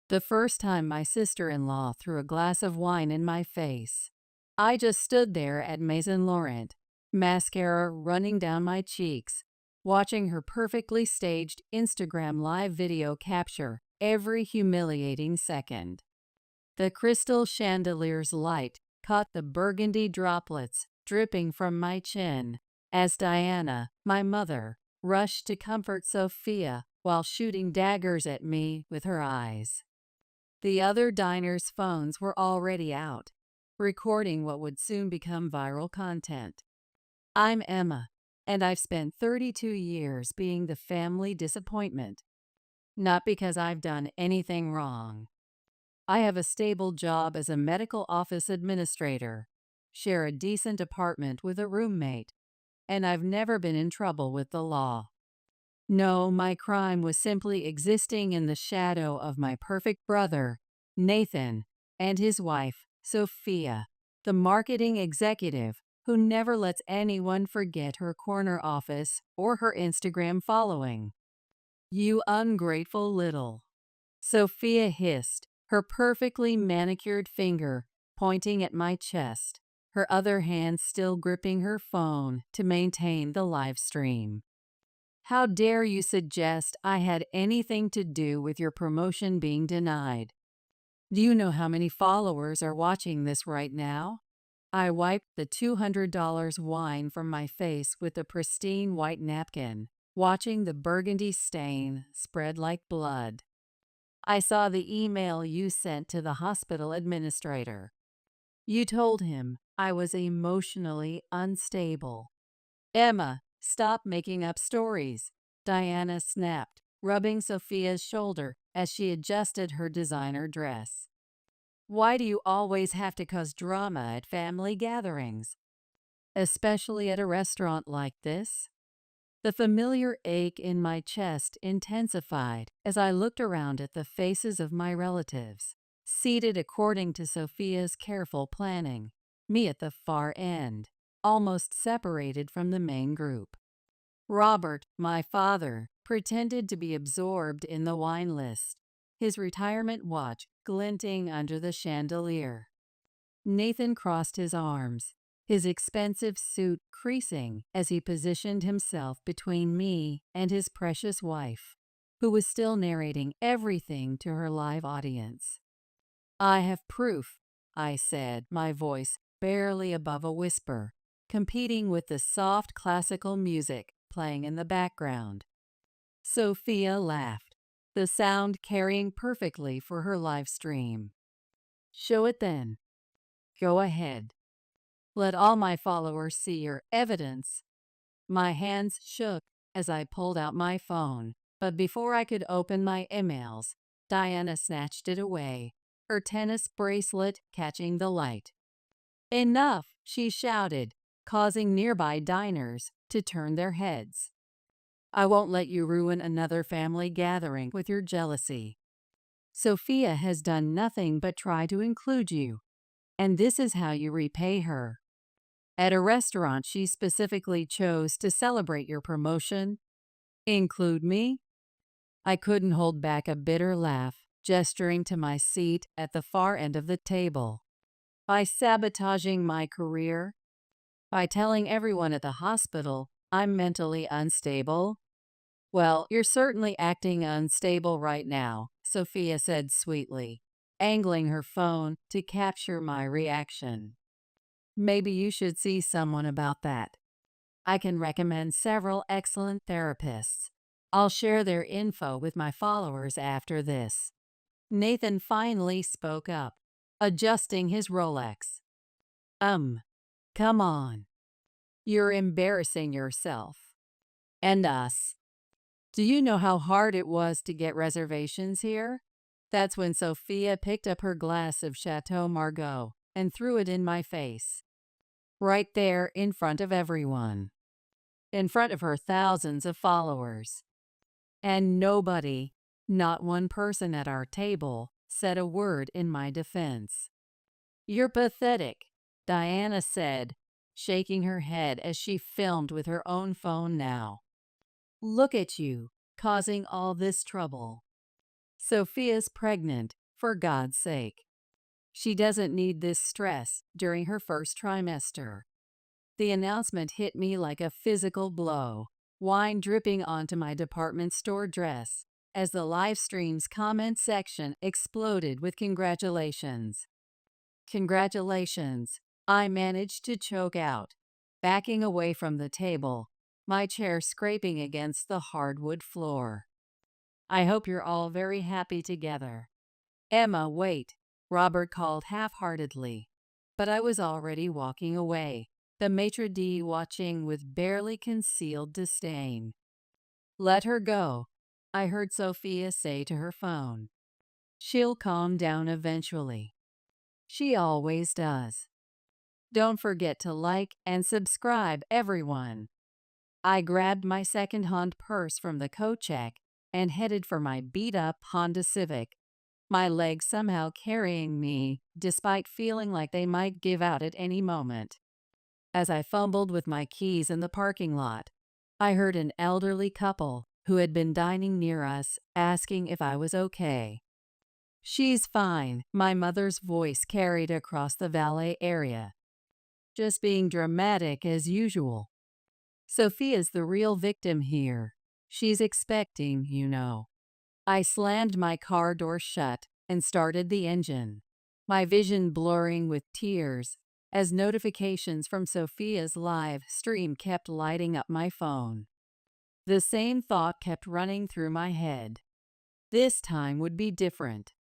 The first time my sister-in-law threw a glass of wine in my face. I just stood there at Maison Laurent, mascara running down my cheeks, watching her perfectly staged Instagram live video capture every humiliating second. The crystal chandelier's light caught the burgundy droplets dripping from my chin as Diana, my mother, rushed to comfort Sophia while shooting daggers at me with her eyes. The other diners' phones were already out, recording what would soon become viral content. I'm Emma, and I've spent 32 years being the family disappointment. Not because I've done anything wrong. I have a stable job as a medical office administrator, share a decent apartment with a roommate, and I've never been in trouble with the law. No, my crime was simply existing in the shadow of my perfect brother, Nathan, and his wife, Sophia, the marketing executive who never lets anyone forget her corner office or her Instagram following. You ungrateful little. Sophia hissed, her perfectly manicured finger pointing at my chest, her other hand still gripping her phone to maintain the live stream. How dare you suggest I had anything to do with your promotion being denied? Do you know how many followers are watching this right now? I wiped the $200 wine from my face with a pristine white napkin, watching the burgundy stain spread like blood. I saw the email you sent to the hospital administrator. You told him I was emotionally unstable. Emma, stop making up stories, Diana snapped, rubbing Sophia's shoulder as she adjusted her designer dress. Why do you always have to cause drama at family gatherings? Especially at a restaurant like this? The familiar ache in my chest intensified as I looked around at the faces of my relatives, seated according to Sophia's careful planning, me at the far end, almost separated from the main group. Robert, my father, pretended to be absorbed in the wine list, his retirement watch glinting under the chandelier. Nathan crossed his arms, his expensive suit creasing as he positioned himself between me and his precious wife, who was still narrating everything to her live audience. I have proof, I said, my voice barely above a whisper, competing with the soft classical music playing in the background. Sophia laughed, the sound carrying perfectly for her live stream. Show it then. Go ahead. Let all my followers see your evidence. My hands shook as I pulled out my phone, but before I could open my emails, Diana snatched it away, her tennis bracelet catching the light. Enough, she shouted, causing nearby diners to turn their heads. I won't let you ruin another family gathering with your jealousy. Sophia has done nothing but try to include you, and this is how you repay her. At a restaurant she specifically chose to celebrate your promotion. Include me? I couldn't hold back a bitter laugh, gesturing to my seat at the far end of the table. By sabotaging my career? By telling everyone at the hospital I'm mentally unstable? Well, you're certainly acting unstable right now, Sophia said sweetly, angling her phone to capture my reaction. Maybe you should see someone about that. I can recommend several excellent therapists. I'll share their info with my followers after this. Nathan finally spoke up, adjusting his Rolex. Come on. You're embarrassing yourself. And us. Do you know how hard it was to get reservations here? That's when Sophia picked up her glass of Chateau Margaux and threw it in my face. Right there in front of everyone. In front of her thousands of followers. And nobody, not one person at our table, said a word in my defense. You're pathetic, Diana said, shaking her head as she filmed with her own phone now. Look at you, causing all this trouble. Sophia's pregnant, for God's sake. She doesn't need this stress during her first trimester. The announcement hit me like a physical blow, wine dripping onto my department store dress as the live stream's comment section exploded with congratulations. Congratulations, I managed to choke out, backing away from the table, my chair scraping against the hardwood floor. I hope you're all very happy together. Emma, wait, Robert called half-heartedly. But I was already walking away, the maitre d' watching with barely concealed disdain. Let her go, I heard Sophia say to her phone. She'll calm down eventually. She always does. Don't forget to like and subscribe, everyone. I grabbed my second-hand purse from the coat check and headed for my beat-up Honda Civic, my legs somehow carrying me despite feeling like they might give out at any moment. As I fumbled with my keys in the parking lot, I heard an elderly couple who had been dining near us asking if I was okay. She's fine, my mother's voice carried across the valet area. Just being dramatic as usual. Sophia's the real victim here. She's expecting, you know. I slammed my car door shut and started the engine, my vision blurring with tears as notifications from Sophia's live stream kept lighting up my phone. The same thought kept running through my head. This time would be different.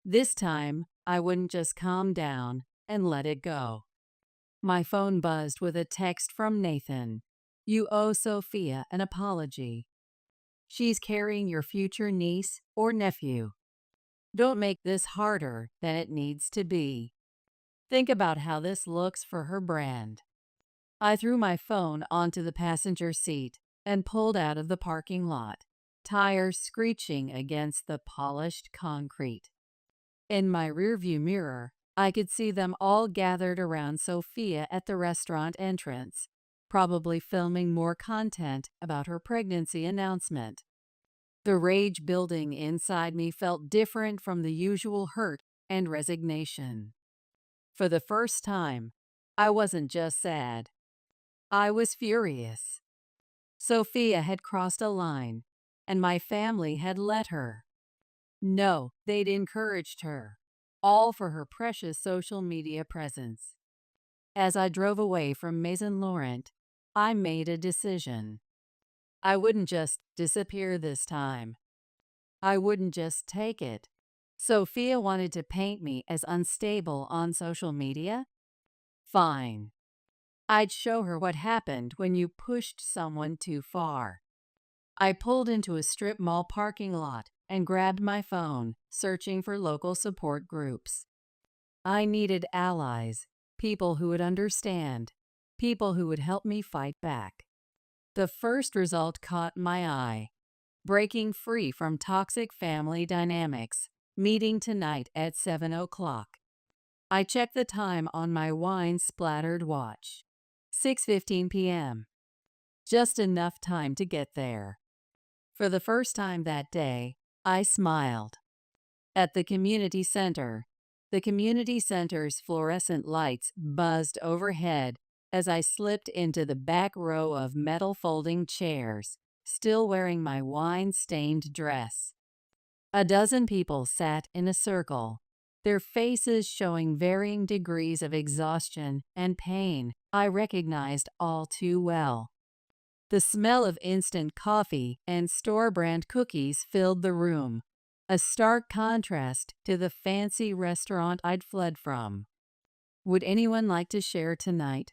This time, I wouldn't just calm down and let it go. My phone buzzed with a text from Nathan. You owe Sophia an apology. She's carrying your future niece or nephew. Don't make this harder than it needs to be. Think about how this looks for her brand. I threw my phone onto the passenger seat and pulled out of the parking lot, tires screeching against the polished concrete. In my rearview mirror, I could see them all gathered around Sophia at the restaurant entrance, probably filming more content about her pregnancy announcement. The rage building inside me felt different from the usual hurt and resignation. For the first time, I wasn't just sad. I was furious. Sophia had crossed a line, and my family had let her. No, they'd encouraged her, all for her precious social media presence. As I drove away from Maison Laurent, I made a decision. I wouldn't just disappear this time. I wouldn't just take it. Sophia wanted to paint me as unstable on social media? Fine. I'd show her what happened when you pushed someone too far. I pulled into a strip mall parking lot and grabbed my phone, searching for local support groups. I needed allies, people who would understand, people who would help me fight back. The first result caught my eye. Breaking free from toxic family dynamics, meeting tonight at 7 o'clock. I checked the time on my wine-splattered watch. 6:15 p.m. Just enough time to get there. For the first time that day, I smiled. At the community center, the community center's fluorescent lights buzzed overhead as I slipped into the back row of metal folding chairs, still wearing my wine-stained dress. A dozen people sat in a circle, their faces showing varying degrees of exhaustion and pain I recognized all too well. The smell of instant coffee and store-brand cookies filled the room, a stark contrast to the fancy restaurant I'd fled from. Would anyone like to share tonight?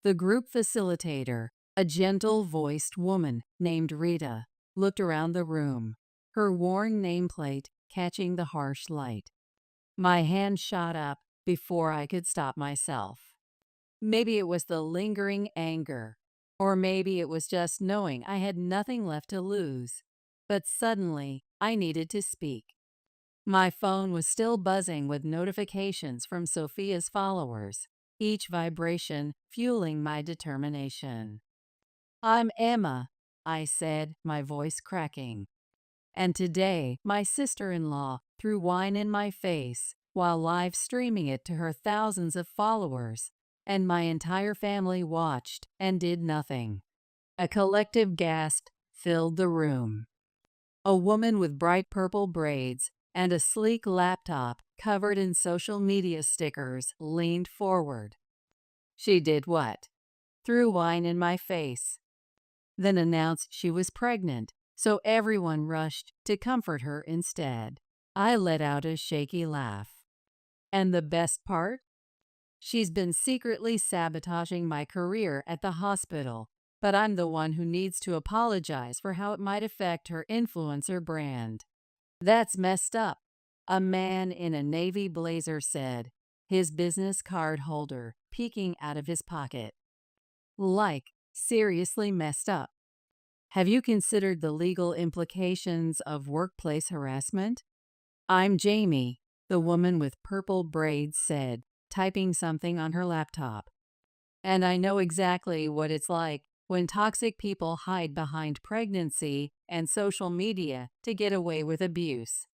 The group facilitator, a gentle-voiced woman named Rita, looked around the room, her worn nameplate catching the harsh light. My hand shot up before I could stop myself. Maybe it was the lingering anger, or maybe it was just knowing I had nothing left to lose. But suddenly, I needed to speak. My phone was still buzzing with notifications from Sophia's followers, each vibration fueling my determination. I'm Emma, I said, my voice cracking. And today, my sister-in-law threw wine in my face while live streaming it to her thousands of followers, and my entire family watched and did nothing. A collective gasp filled the room. A woman with bright purple braids and a sleek laptop covered in social media stickers leaned forward. She did what? Threw wine in my face. Then announced she was pregnant, so everyone rushed to comfort her instead. I let out a shaky laugh. And the best part? She's been secretly sabotaging my career at the hospital, but I'm the one who needs to apologize for how it might affect her influencer brand. That's messed up, a man in a navy blazer said, his business card holder peeking out of his pocket. Like, seriously messed up. Have you considered the legal implications of workplace harassment? I'm Jamie, the woman with purple braids said, typing something on her laptop. And I know exactly what it's like when toxic people hide behind pregnancy and social media to get away with abuse.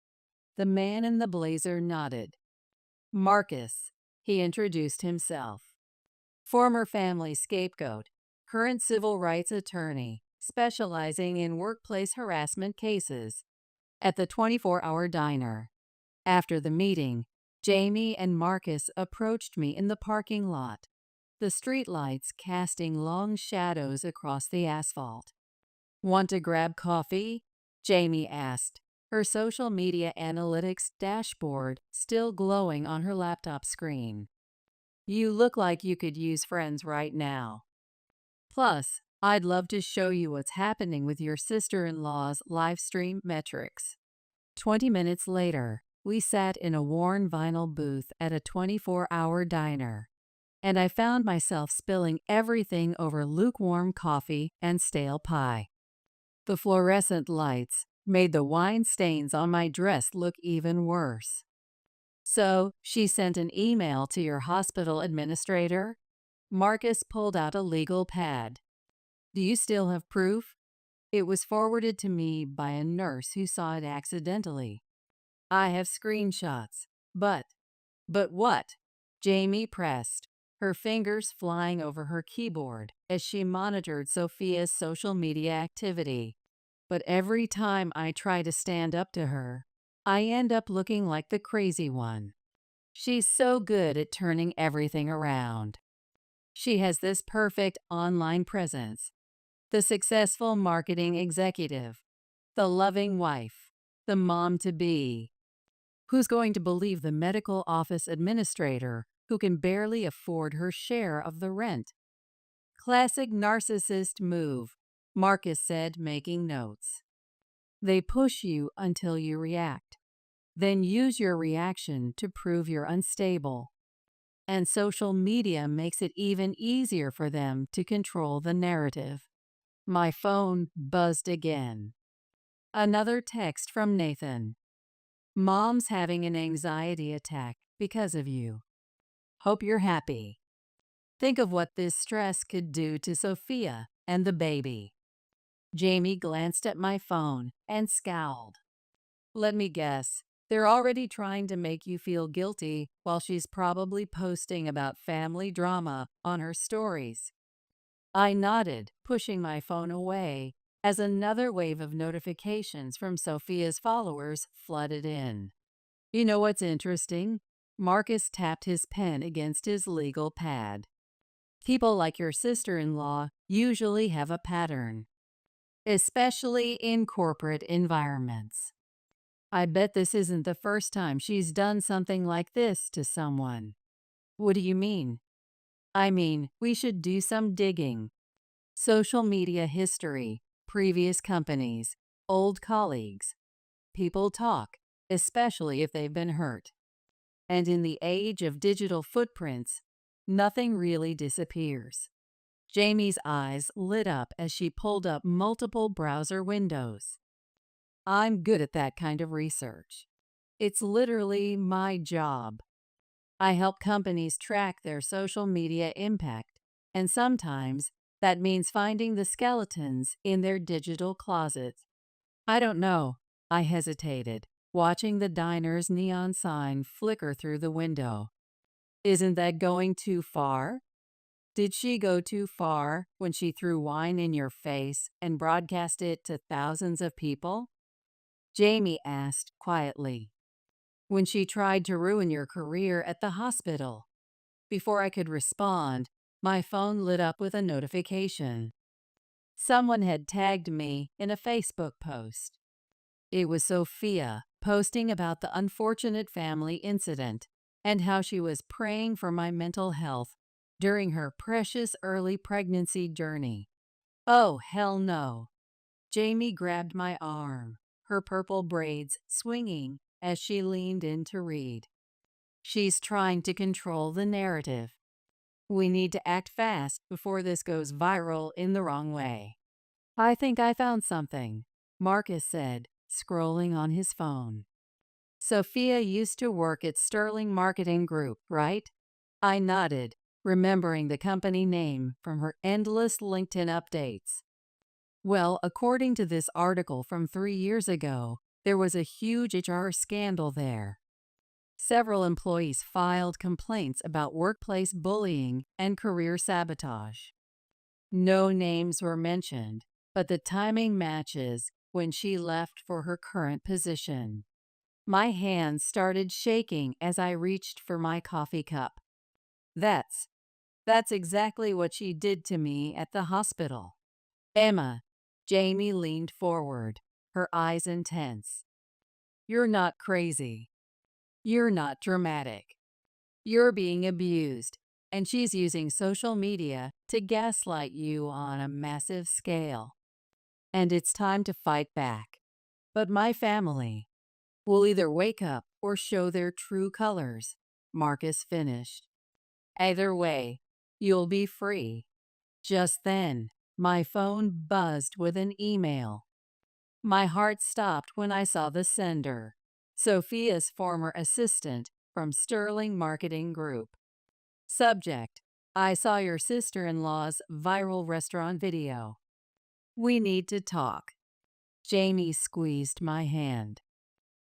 The man in the blazer nodded. Marcus, he introduced himself. Former family scapegoat, current civil rights attorney, specializing in workplace harassment cases. At the 24-hour diner. After the meeting, Jamie and Marcus approached me in the parking lot, the streetlights casting long shadows across the asphalt. Want to grab coffee? Jamie asked, her social media analytics dashboard still glowing on her laptop screen. You look like you could use friends right now. Plus, I'd love to show you what's happening with your sister-in-law's live stream metrics. 20 minutes later, we sat in a worn vinyl booth at a 24-hour diner, and I found myself spilling everything over lukewarm coffee and stale pie. The fluorescent lights made the wine stains on my dress look even worse. So, she sent an email to your hospital administrator? Marcus pulled out a legal pad. Do you still have proof? It was forwarded to me by a nurse who saw it accidentally. I have screenshots. But what? Jamie pressed, her fingers flying over her keyboard as she monitored Sophia's social media activity. But every time I try to stand up to her, I end up looking like the crazy one. She's so good at turning everything around. She has this perfect online presence. The successful marketing executive, the loving wife, the mom-to-be. Who's going to believe the medical office administrator who can barely afford her share of the rent? Classic narcissist move, Marcus said, making notes. They push you until you react, then use your reaction to prove you're unstable. And social media makes it even easier for them to control the narrative. My phone buzzed again. Another text from Nathan. Mom's having an anxiety attack because of you. Hope you're happy. Think of what this stress could do to Sophia and the baby. Jamie glanced at my phone and scowled. Let me guess, they're already trying to make you feel guilty while she's probably posting about family drama on her stories. I nodded, pushing my phone away, as another wave of notifications from Sophia's followers flooded in. You know what's interesting? Marcus tapped his pen against his legal pad. People like your sister-in-law usually have a pattern, especially in corporate environments. I bet this isn't the first time she's done something like this to someone. What do you mean? I mean, we should do some digging. Social media history, previous companies, old colleagues. People talk, especially if they've been hurt. And in the age of digital footprints, nothing really disappears. Jamie's eyes lit up as she pulled up multiple browser windows. I'm good at that kind of research. It's literally my job. I help companies track their social media impact, and sometimes that means finding the skeletons in their digital closets. I don't know. I hesitated, watching the diner's neon sign flicker through the window. Isn't that going too far? Did she go too far when she threw wine in your face and broadcast it to thousands of people? Jamie asked quietly. When she tried to ruin your career at the hospital. Before I could respond, my phone lit up with a notification. Someone had tagged me in a Facebook post. It was Sophia posting about the unfortunate family incident and how she was praying for my mental health during her precious early pregnancy journey. Oh, hell no. Jamie grabbed my arm, her purple braids swinging as she leaned in to read. She's trying to control the narrative. We need to act fast before this goes viral in the wrong way. I think I found something, Marcus said, scrolling on his phone. Sophia used to work at Sterling Marketing Group, right? I nodded, remembering the company name from her endless LinkedIn updates. Well, according to this article from 3 years ago, there was a huge HR scandal there. Several employees filed complaints about workplace bullying and career sabotage. No names were mentioned, but the timing matches when she left for her current position. My hands started shaking as I reached for my coffee cup. That's exactly what she did to me at the hospital. Emma, Jamie leaned forward, her eyes intense. You're not crazy. You're not dramatic. You're being abused, and she's using social media to gaslight you on a massive scale. And it's time to fight back. But my family will either wake up or show their true colors, Marcus finished. Either way, you'll be free. Just then, my phone buzzed with an email. My heart stopped when I saw the sender, Sophia's former assistant from Sterling Marketing Group. Subject: I saw your sister-in-law's viral restaurant video. We need to talk. Jamie squeezed my hand.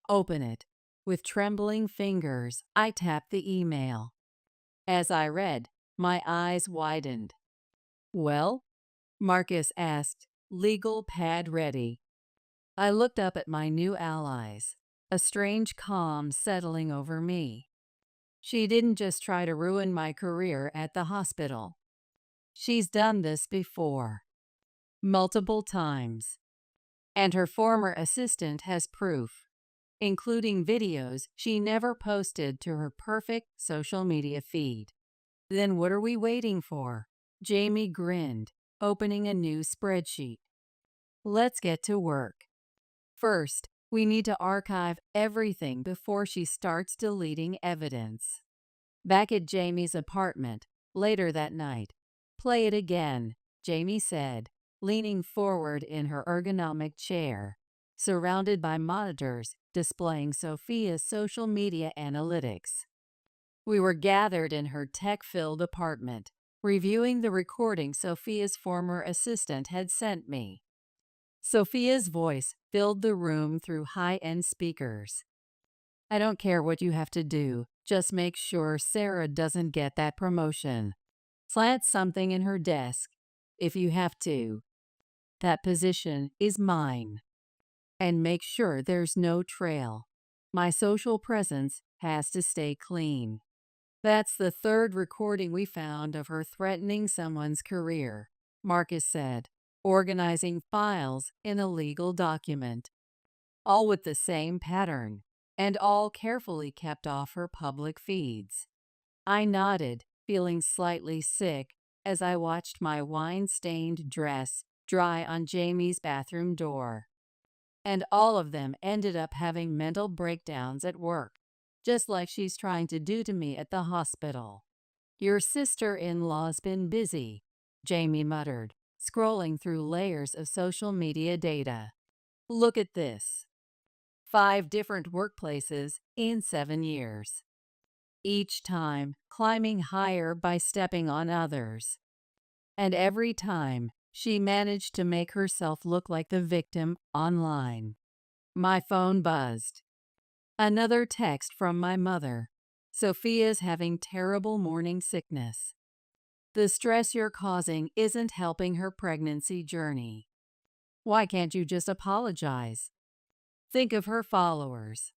Open it. With trembling fingers, I tapped the email. As I read, my eyes widened. Well? Marcus asked, legal pad ready. I looked up at my new allies, a strange calm settling over me. She didn't just try to ruin my career at the hospital. She's done this before. Multiple times. And her former assistant has proof, including videos she never posted to her perfect social media feed. Then what are we waiting for? Jamie grinned, opening a new spreadsheet. Let's get to work. First, we need to archive everything before she starts deleting evidence. Back at Jamie's apartment, later that night. Play it again, Jamie said, leaning forward in her ergonomic chair, surrounded by monitors displaying Sophia's social media analytics. We were gathered in her tech-filled apartment, reviewing the recording Sophia's former assistant had sent me. Sophia's voice filled the room through high-end speakers. I don't care what you have to do, just make sure Sarah doesn't get that promotion. Plant something in her desk, if you have to. That position is mine. And make sure there's no trail. My social presence has to stay clean. That's the third recording we found of her threatening someone's career, Marcus said, organizing files in a legal document. All with the same pattern, and all carefully kept off her public feeds. I nodded, feeling slightly sick as I watched my wine-stained dress dry on Jamie's bathroom door. And all of them ended up having mental breakdowns at work, just like she's trying to do to me at the hospital. Your sister-in-law's been busy, Jamie muttered, scrolling through layers of social media data. Look at this. 5 different workplaces in 7 years. Each time climbing higher by stepping on others. And every time she managed to make herself look like the victim online. My phone buzzed. Another text from my mother. Sophia's having terrible morning sickness. The stress you're causing isn't helping her pregnancy journey. Why can't you just apologize? Think of her followers.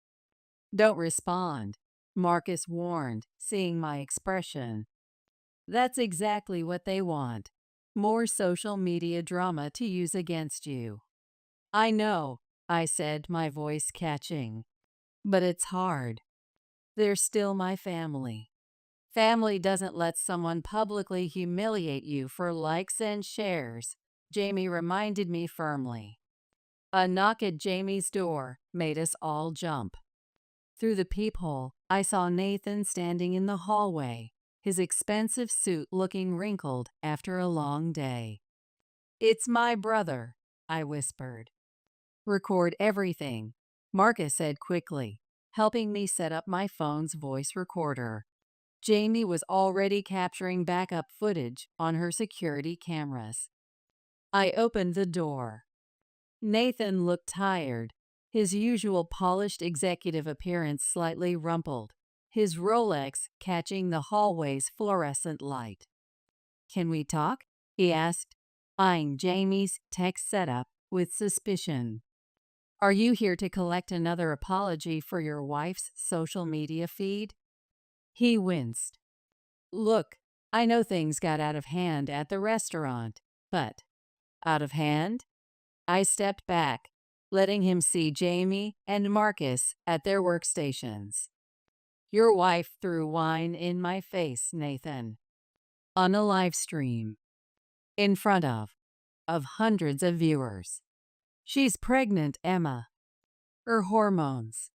Don't respond, Marcus warned, seeing my expression. That's exactly what they want. More social media drama to use against you. I know, I said, my voice catching. But it's hard. They're still my family. Family doesn't let someone publicly humiliate you for likes and shares, Jamie reminded me firmly. A knock at Jamie's door made us all jump. Through the peephole, I saw Nathan standing in the hallway, his expensive suit looking wrinkled after a long day. It's my brother, I whispered. Record everything, Marcus said quickly, helping me set up my phone's voice recorder. Jamie was already capturing backup footage on her security cameras. I opened the door. Nathan looked tired, his usual polished executive appearance slightly rumpled, his Rolex catching the hallway's fluorescent light. Can we talk? He asked, eyeing Jamie's tech setup with suspicion. Are you here to collect another apology for your wife's social media feed? He winced. Look, I know things got out of hand at the restaurant, but out of hand? I stepped back, letting him see Jamie and Marcus at their workstations. Your wife threw wine in my face, Nathan. On a live stream. In front of hundreds of viewers. She's pregnant, Emma. Her hormones.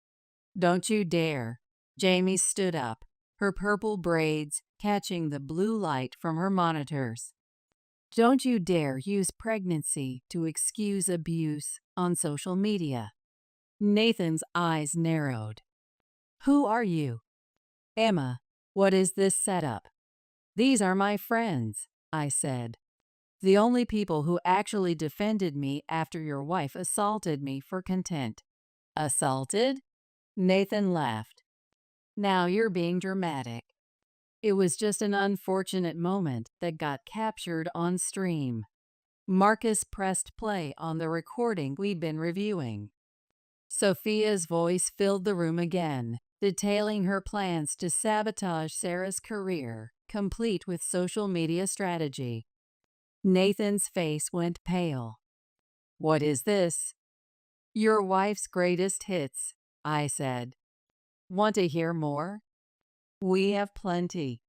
Don't you dare. Jamie stood up, her purple braids catching the blue light from her monitors. Don't you dare use pregnancy to excuse abuse on social media. Nathan's eyes narrowed. Who are you? Emma, what is this setup? These are my friends, I said. The only people who actually defended me after your wife assaulted me for contempt. Assaulted? Nathan laughed. Now you're being dramatic. It was just an unfortunate moment that got captured on stream. Marcus pressed play on the recording we'd been reviewing. Sophia's voice filled the room again, detailing her plans to sabotage Sarah's career, complete with social media strategy. Nathan's face went pale. What is this? Your wife's greatest hits, I said. Want to hear more? We have plenty.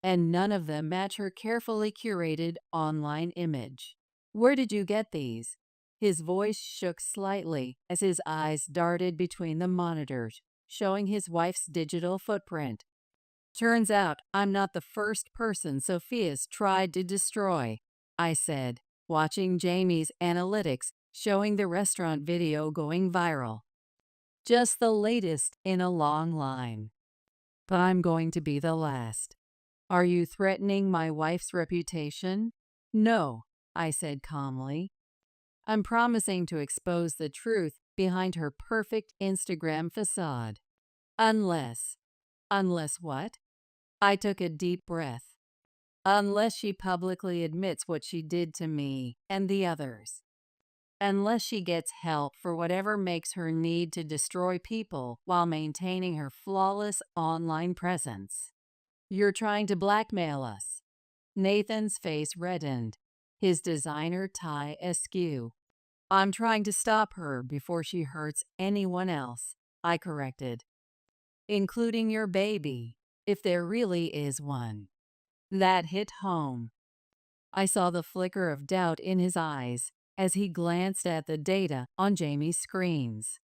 And none of them match her carefully curated online image. Where did you get these? His voice shook slightly as his eyes darted between the monitors, showing his wife's digital footprint. Turns out I'm not the first person Sophia's tried to destroy, I said, watching Jamie's analytics showing the restaurant video going viral. Just the latest in a long line. But I'm going to be the last. Are you threatening my wife's reputation? No, I said calmly. I'm promising to expose the truth behind her perfect Instagram facade. Unless what? I took a deep breath. Unless she publicly admits what she did to me and the others. Unless she gets help for whatever makes her need to destroy people while maintaining her flawless online presence. You're trying to blackmail us. Nathan's face reddened, his designer tie askew. I'm trying to stop her before she hurts anyone else, I corrected. Including your baby, if there really is one. That hit home. I saw the flicker of doubt in his eyes as he glanced at the data on Jamie's screens.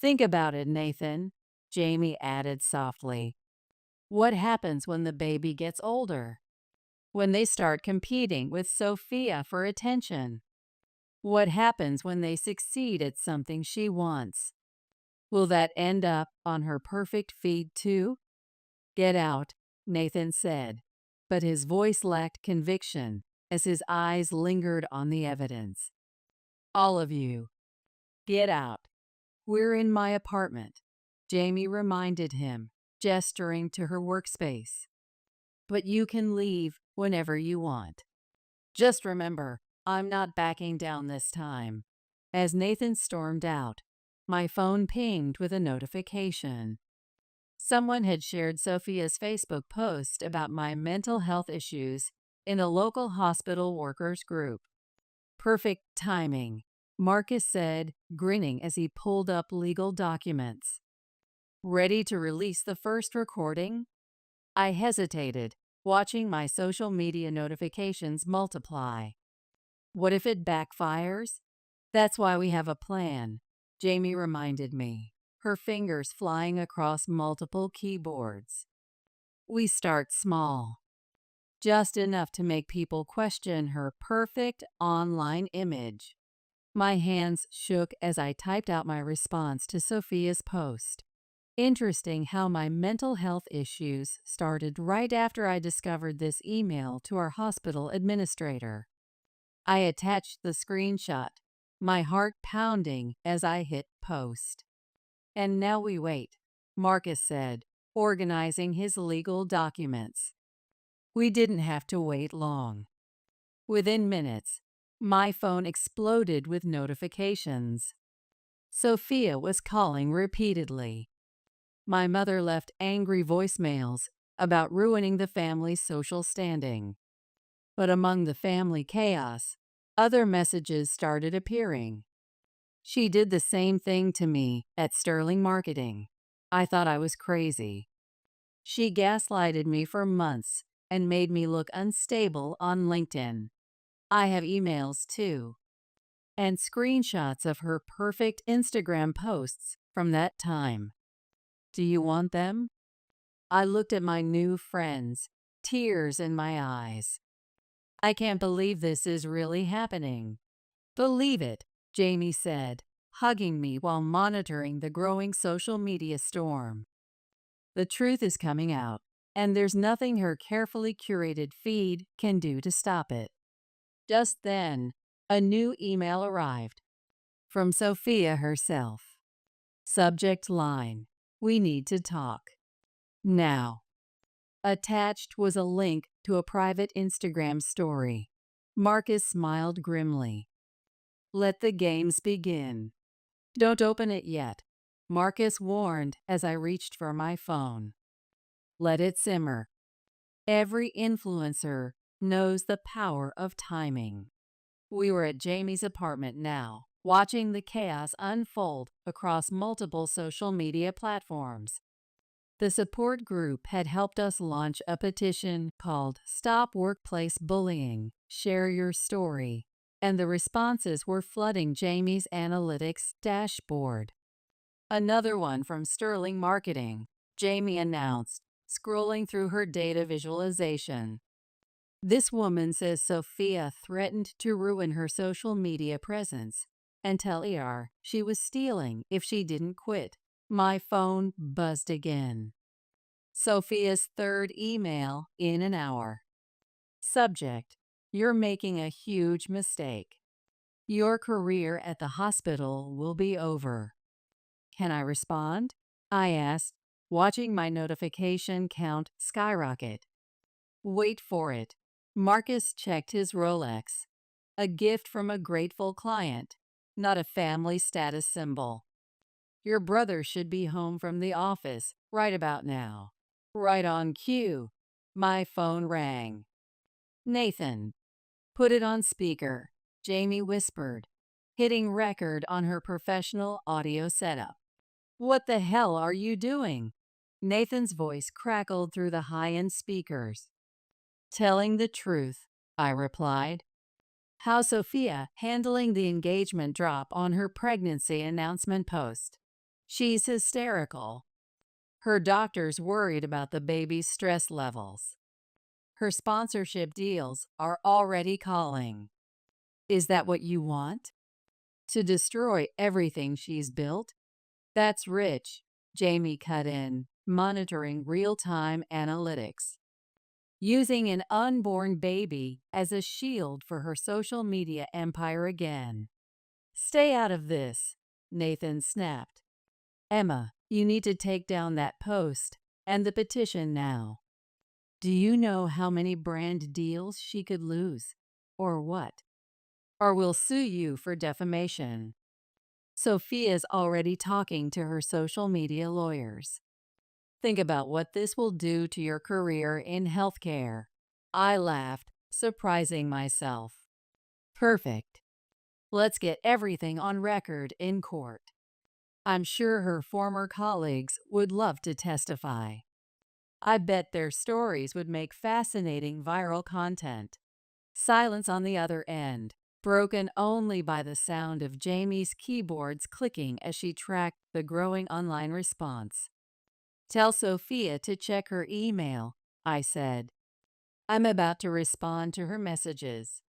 Think about it, Nathan, Jamie added softly. What happens when the baby gets older? When they start competing with Sophia for attention? What happens when they succeed at something she wants? Will that end up on her perfect feed too? Get out, Nathan said, but his voice lacked conviction as his eyes lingered on the evidence. All of you, get out. "We're in my apartment," Jamie reminded him, gesturing to her workspace. "But you can leave whenever you want. Just remember, I'm not backing down this time." As Nathan stormed out, my phone pinged with a notification. Someone had shared Sophia's Facebook post about my mental health issues in a local hospital workers group. "Perfect timing," Marcus said, grinning as he pulled up legal documents. "Ready to release the first recording?" I hesitated, watching my social media notifications multiply. What if it backfires? "That's why we have a plan," Jamie reminded me, her fingers flying across multiple keyboards. "We start small, just enough to make people question her perfect online image." My hands shook as I typed out my response to Sophia's post. Interesting how my mental health issues started right after I discovered this email to our hospital administrator. I attached the screenshot, my heart pounding as I hit post. "And now we wait," Marcus said, organizing his legal documents. We didn't have to wait long. Within minutes, my phone exploded with notifications. Sophia was calling repeatedly. My mother left angry voicemails about ruining the family's social standing. But among the family chaos, other messages started appearing. "She did the same thing to me at Sterling Marketing. I thought I was crazy. She gaslighted me for months and made me look unstable on LinkedIn. I have emails too." And screenshots of her perfect Instagram posts from that time. "Do you want them?" I looked at my new friends, tears in my eyes. "I can't believe this is really happening." "Believe it," Jamie said, hugging me while monitoring the growing social media storm. "The truth is coming out, and there's nothing her carefully curated feed can do to stop it." Just then, a new email arrived from Sophia herself. Subject line: "We need to talk now." Attached was a link to a private Instagram story. Marcus smiled grimly. "Let the games begin." "Don't open it yet," Marcus warned as I reached for my phone. "Let it simmer." Every influencer knows the power of timing. We were at Jamie's apartment now, watching the chaos unfold across multiple social media platforms. The support group had helped us launch a petition called "Stop Workplace Bullying, Share Your Story," and the responses were flooding Jamie's analytics dashboard. "Another one from Sterling Marketing," Jamie announced, scrolling through her data visualization. "This woman says Sophia threatened to ruin her social media presence and tell ER she was stealing if she didn't quit." My phone buzzed again. Sophia's third email in an hour. Subject: "You're making a huge mistake. Your career at the hospital will be over." Can I respond?" I asked, watching my notification count skyrocket. Wait for it. Marcus checked his Rolex. A gift from a grateful client, not a family status symbol. "Your brother should be home from the office right about now." Right on cue, my phone rang. "Nathan." "Put it on speaker," Jamie whispered, hitting record on her professional audio setup. "What the hell are you doing?" Nathan's voice crackled through the high-end speakers. "Telling the truth," I replied. "How Sophia handling the engagement drop on her pregnancy announcement post?" "She's hysterical. Her doctor's worried about the baby's stress levels. Her sponsorship deals are already calling." "Is that what you want? To destroy everything she's built?" "That's rich," Jamie cut in, monitoring real-time analytics. "Using an unborn baby as a shield for her social media empire again." "Stay out of this." Nathan snapped. Emma, you need to take down that post and the petition now. Do you know how many brand deals she could lose? Or what? Or we'll sue you for defamation. Sophia's already talking to her social media lawyers. Think about what this will do to your career in healthcare. I laughed, surprising myself. Perfect. Let's get everything on record in court. I'm sure her former colleagues would love to testify. I bet their stories would make fascinating viral content. Silence on the other end, broken only by the sound of Jamie's keyboards clicking as she tracked the growing online response. Tell Sophia to check her email, I said. I'm about to respond to her messages.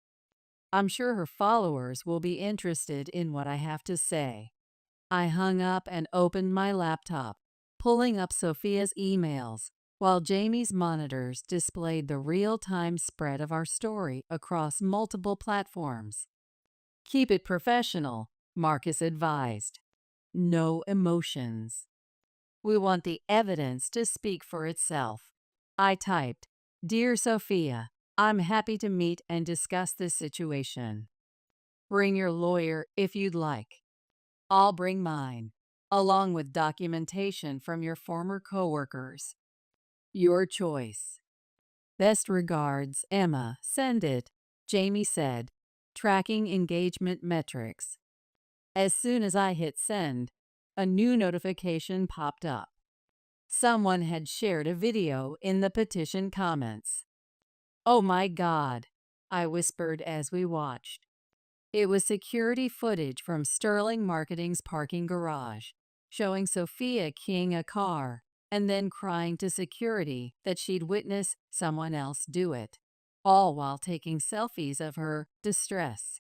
I'm sure her followers will be interested in what I have to say. I hung up and opened my laptop, pulling up Sophia's emails, while Jamie's monitors displayed the real-time spread of our story across multiple platforms. Keep it professional, Marcus advised. No emotions. We want the evidence to speak for itself. I typed, Dear Sophia, I'm happy to meet and discuss this situation. Bring your lawyer if you'd like. I'll bring mine, along with documentation from your former coworkers. Your choice. Best regards, Emma. Send it, Jamie said, tracking engagement metrics. As soon as I hit send, a new notification popped up. Someone had shared a video in the petition comments. Oh my God, I whispered as we watched. It was security footage from Sterling Marketing's parking garage, showing Sophia keying a car and then crying to security that she'd witnessed someone else do it, all while taking selfies of her distress.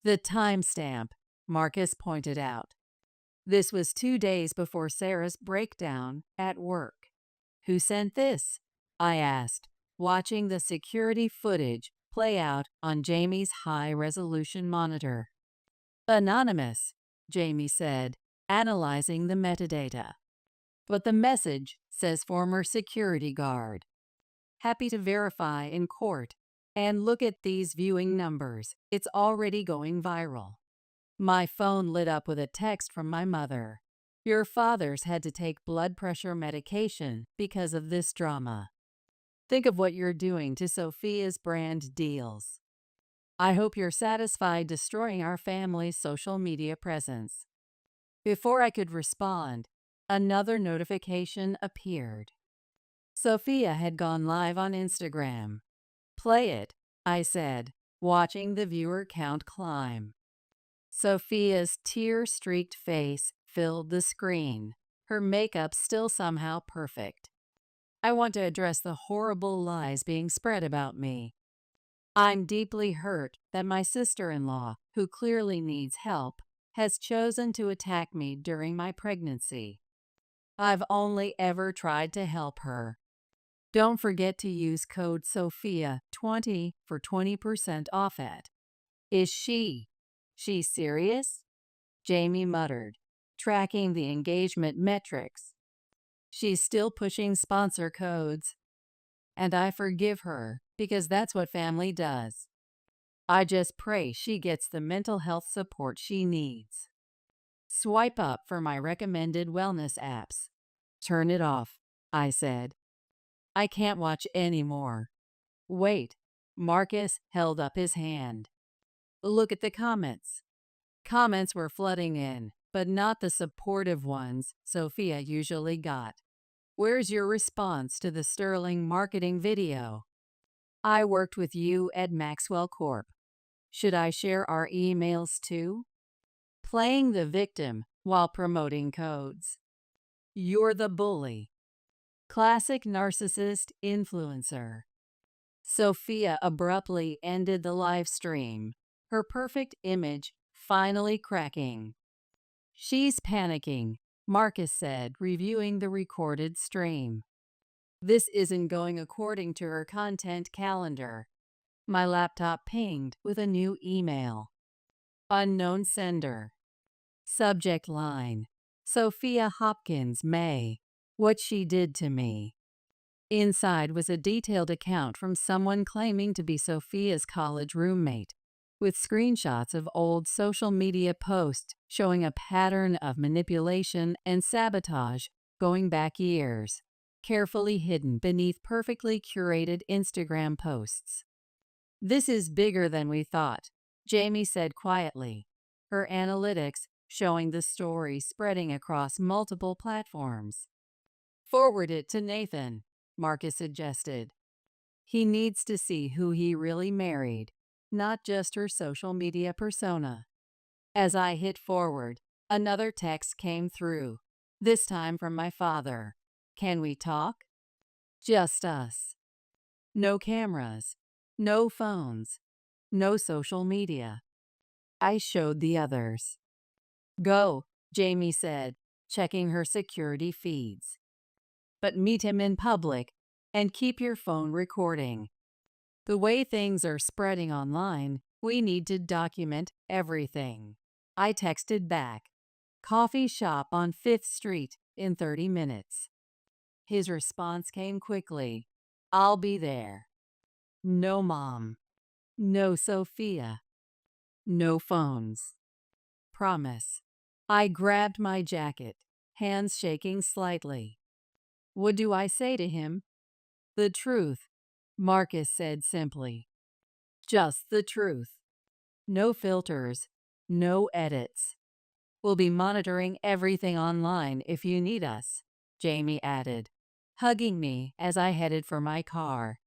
The timestamp, Marcus pointed out. This was 2 days before Sarah's breakdown at work. Who sent this? I asked, watching the security footage play out on Jamie's high-resolution monitor. Anonymous, Jamie said, analyzing the metadata. But the message says former security guard. Happy to verify in court. And look at these viewing numbers. It's already going viral. My phone lit up with a text from my mother. Your father's had to take blood pressure medication because of this drama. Think of what you're doing to Sophia's brand deals. I hope you're satisfied destroying our family's social media presence. Before I could respond, another notification appeared. Sophia had gone live on Instagram. Play it, I said, watching the viewer count climb. Sophia's tear-streaked face filled the screen, her makeup still somehow perfect. I want to address the horrible lies being spread about me. I'm deeply hurt that my sister-in-law, who clearly needs help, has chosen to attack me during my pregnancy. I've only ever tried to help her. Don't forget to use code SOPHIA20 for 20% off it. Is she serious? Jamie muttered, tracking the engagement metrics. She's still pushing sponsor codes. And I forgive her because that's what family does. I just pray she gets the mental health support she needs. Swipe up for my recommended wellness apps. Turn it off, I said. I can't watch any more. Wait, Marcus held up his hand. Look at the comments. Comments were flooding in, but not the supportive ones Sophia usually got. Where's your response to the Sterling Marketing video? I worked with you at Maxwell Corp. Should I share our emails too? Playing the victim while promoting codes. You're the bully. Classic narcissist influencer. Sophia abruptly ended the live stream, her perfect image finally cracking. She's panicking, Marcus said, reviewing the recorded stream. This isn't going according to her content calendar. My laptop pinged with a new email. Unknown sender. Subject line: Sophia Hopkins, May. What she did to me. Inside was a detailed account from someone claiming to be Sophia's college roommate, with screenshots of old social media posts showing a pattern of manipulation and sabotage going back years, carefully hidden beneath perfectly curated Instagram posts. "This is bigger than we thought," Jamie said quietly, her analytics showing the story spreading across multiple platforms. "Forward it to Nathan," Marcus suggested. "He needs to see who he really married, not just her social media persona." As I hit forward, another text came through, this time from my father. "Can we talk?" Just us. No cameras, no phones, no social media. I showed the others. "Go," Jamie said, checking her security feeds. "But meet him in public and keep your phone recording. The way things are spreading online, we need to document everything." I texted back, "Coffee shop on 5th Street in 30 minutes. His response came quickly, "I'll be there." No mom. No Sophia. No phones. Promise. I grabbed my jacket, hands shaking slightly. What do I say to him? "The truth," Marcus said simply. "Just the truth. No filters, no edits. We'll be monitoring everything online if you need us," Jamie added, hugging me as I headed for my car.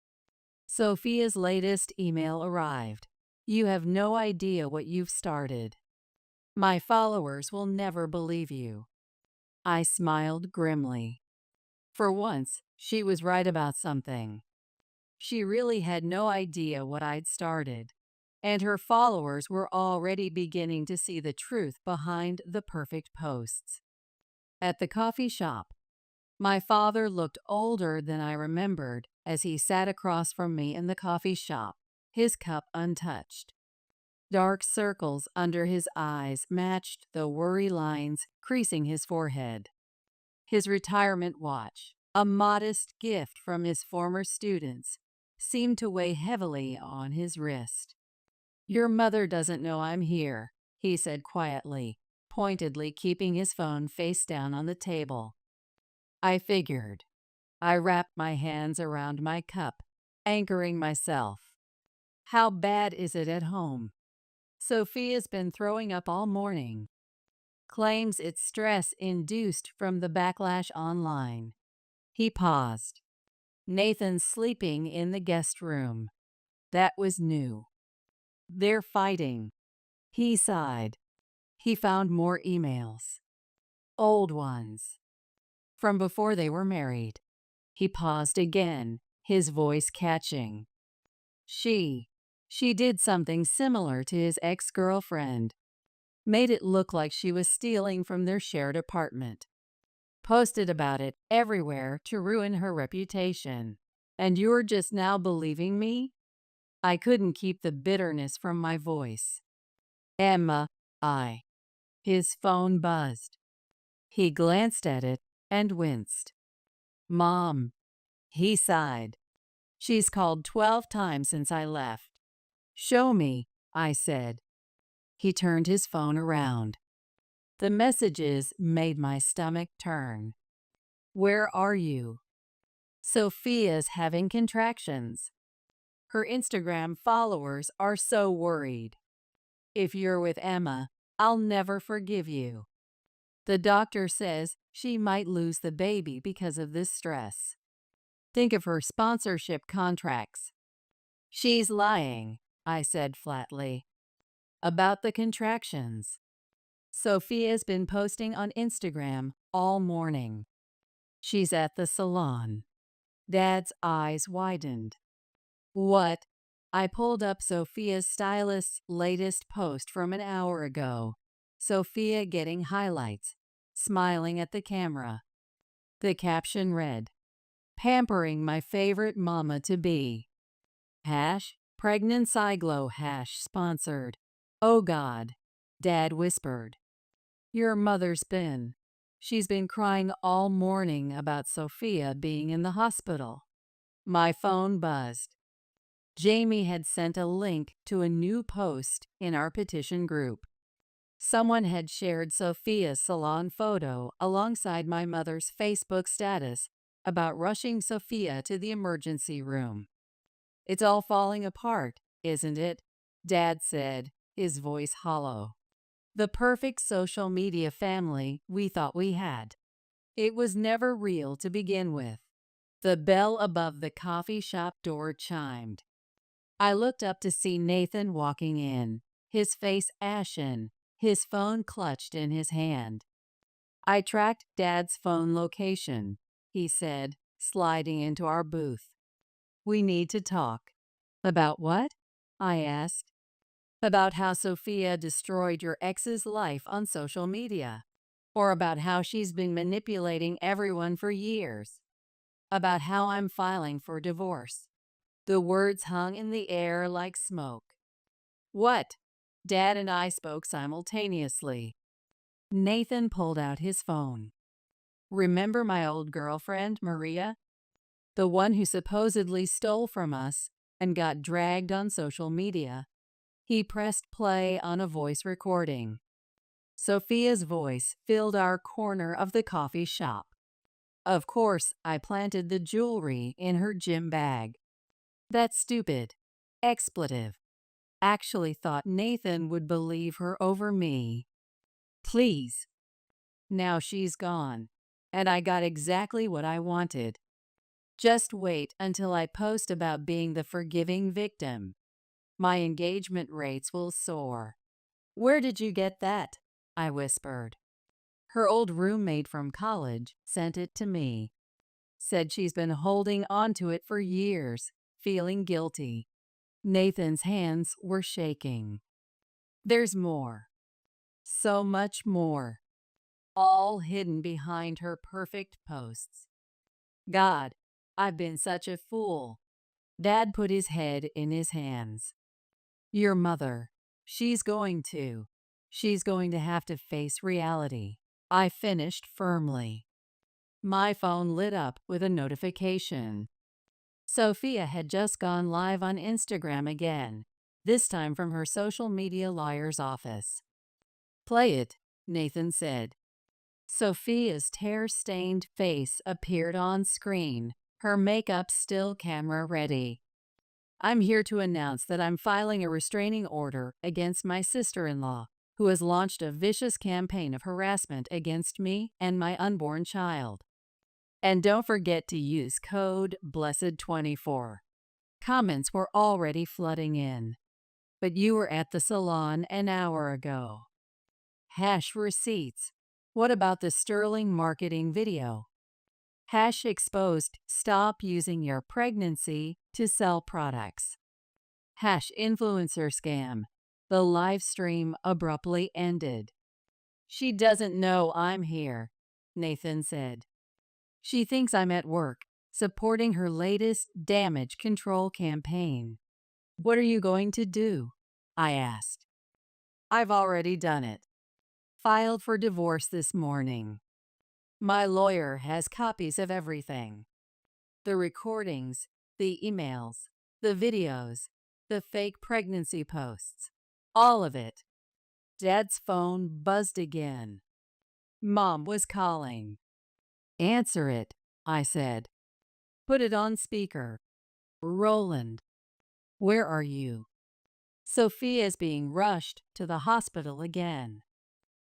Sophia's latest email arrived. "You have no idea what you've started. My followers will never believe you." I smiled grimly. For once, she was right about something. She really had no idea what I'd started, and her followers were already beginning to see the truth behind the perfect posts. At the coffee shop, my father looked older than I remembered as he sat across from me in the coffee shop, his cup untouched. Dark circles under his eyes matched the worry lines creasing his forehead. His retirement watch, a modest gift from his former students, seemed to weigh heavily on his wrist. "Your mother doesn't know I'm here," he said quietly, pointedly keeping his phone face down on the table. I figured. I wrapped my hands around my cup, anchoring myself. "How bad is it at home?" "Sophia's been throwing up all morning. Claims it's stress induced from the backlash online." He paused. "Nathan's sleeping in the guest room." That was new. "They're fighting." He sighed. He found more emails. Old ones. From before they were married. He paused again, his voice catching. She did something similar to his ex-girlfriend. Made it look like she was stealing from their shared apartment. Posted about it everywhere to ruin her reputation. "And you're just now believing me?" I couldn't keep the bitterness from my voice. "Emma, I." His phone buzzed. He glanced at it and winced. "Mom." He sighed. "She's called 12 times since I left." "Show me," I said. He turned his phone around. The messages made my stomach turn. "Where are you?" "Sophia's having contractions. Her Instagram followers are so worried. If you're with Emma, I'll never forgive you. The doctor says she might lose the baby because of this stress. Think of her sponsorship contracts." "She's lying," I said flatly. "About the contractions." "Sophia's been posting on Instagram all morning. She's at the salon." Dad's eyes widened. "What?" I pulled up Sophia's stylist's latest post from an hour ago. Sophia getting highlights, smiling at the camera. The caption read, "Pampering my favorite mama-to-be. #pregnant Siglo #sponsored. Oh God," Dad whispered. Your mother's been. She's been crying all morning about Sophia being in the hospital. My phone buzzed. Jamie had sent a link to a new post in our petition group. Someone had shared Sophia's salon photo alongside my mother's Facebook status about rushing Sophia to the emergency room. "It's all falling apart, isn't it?" Dad said, his voice hollow. The perfect social media family we thought we had. It was never real to begin with. The bell above the coffee shop door chimed. I looked up to see Nathan walking in, his face ashen, his phone clutched in his hand. "I tracked Dad's phone location," he said, sliding into our booth. "We need to talk." "About what?" I asked. "About how Sophia destroyed your ex's life on social media. Or about how she's been manipulating everyone for years. About how I'm filing for divorce." The words hung in the air like smoke. "What?" Dad and I spoke simultaneously. Nathan pulled out his phone. "Remember my old girlfriend, Maria? The one who supposedly stole from us and got dragged on social media?" He pressed play on a voice recording. Sophia's voice filled our corner of the coffee shop. Of course, I planted the jewelry in her gym bag. That stupid expletive. Actually thought Nathan would believe her over me. Please. Now she's gone, and I got exactly what I wanted. Just wait until I post about being the forgiving victim. My engagement rates will soar. "Where did you get that?" I whispered. Her old roommate from college sent it to me. Said she's been holding onto it for years, feeling guilty. Nathan's hands were shaking. "There's more. So much more. All hidden behind her perfect posts. God, I've been such a fool." Dad put his head in his hands. "Your mother. She's going to. She's going to have to face reality." I finished firmly. My phone lit up with a notification. Sophia had just gone live on Instagram again, this time from her social media lawyer's office. "Play it," Nathan said. Sophia's tear-stained face appeared on screen, her makeup still camera ready. "I'm here to announce that I'm filing a restraining order against my sister-in-law, who has launched a vicious campaign of harassment against me and my unborn child. And don't forget to use code BLESSED24. Comments were already flooding in. "But you were at the salon an hour ago." Hash receipts. What about the sterling marketing video? Hash exposed stop using your pregnancy to sell products. Hash influencer scam. The live stream abruptly ended. "She doesn't know I'm here," Nathan said. "She thinks I'm at work, supporting her latest damage control campaign." "What are you going to do?" I asked. "I've already done it. Filed for divorce this morning. My lawyer has copies of everything. The recordings, the emails, the videos, the fake pregnancy posts. All of it." Dad's phone buzzed again. Mom was calling. "Answer it," I said. "Put it on speaker." "Roland." "Where are you?" "Sophia's being rushed to the hospital again.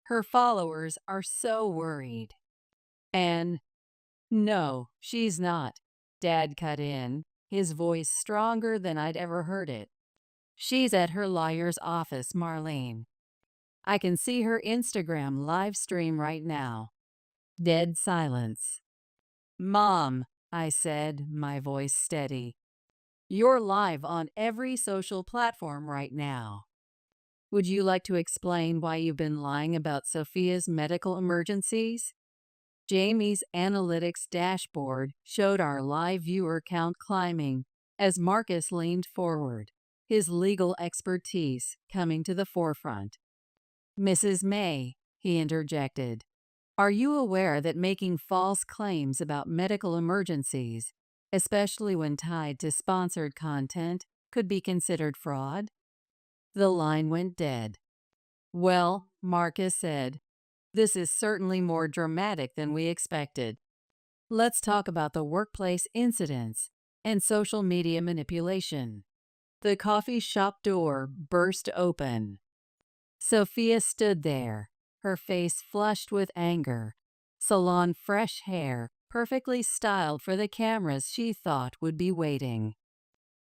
Her followers are so worried." "And no, she's not," Dad cut in, his voice stronger than I'd ever heard it. "She's at her lawyer's office, Marlene. I can see her Instagram live stream right now." Dead silence. "Mom," I said, my voice steady. "You're live on every social platform right now. Would you like to explain why you've been lying about Sophia's medical emergencies?" Jamie's analytics dashboard showed our live viewer count climbing as Marcus leaned forward, his legal expertise coming to the forefront. "Mrs. May," he interjected. Are you aware that making false claims about medical emergencies, especially when tied to sponsored content, could be considered fraud? The line went dead. Well, Marcus said, this is certainly more dramatic than we expected. Let's talk about the workplace incidents and social media manipulation. The coffee shop door burst open. Sophia stood there, her face flushed with anger, salon fresh hair perfectly styled for the cameras she thought would be waiting.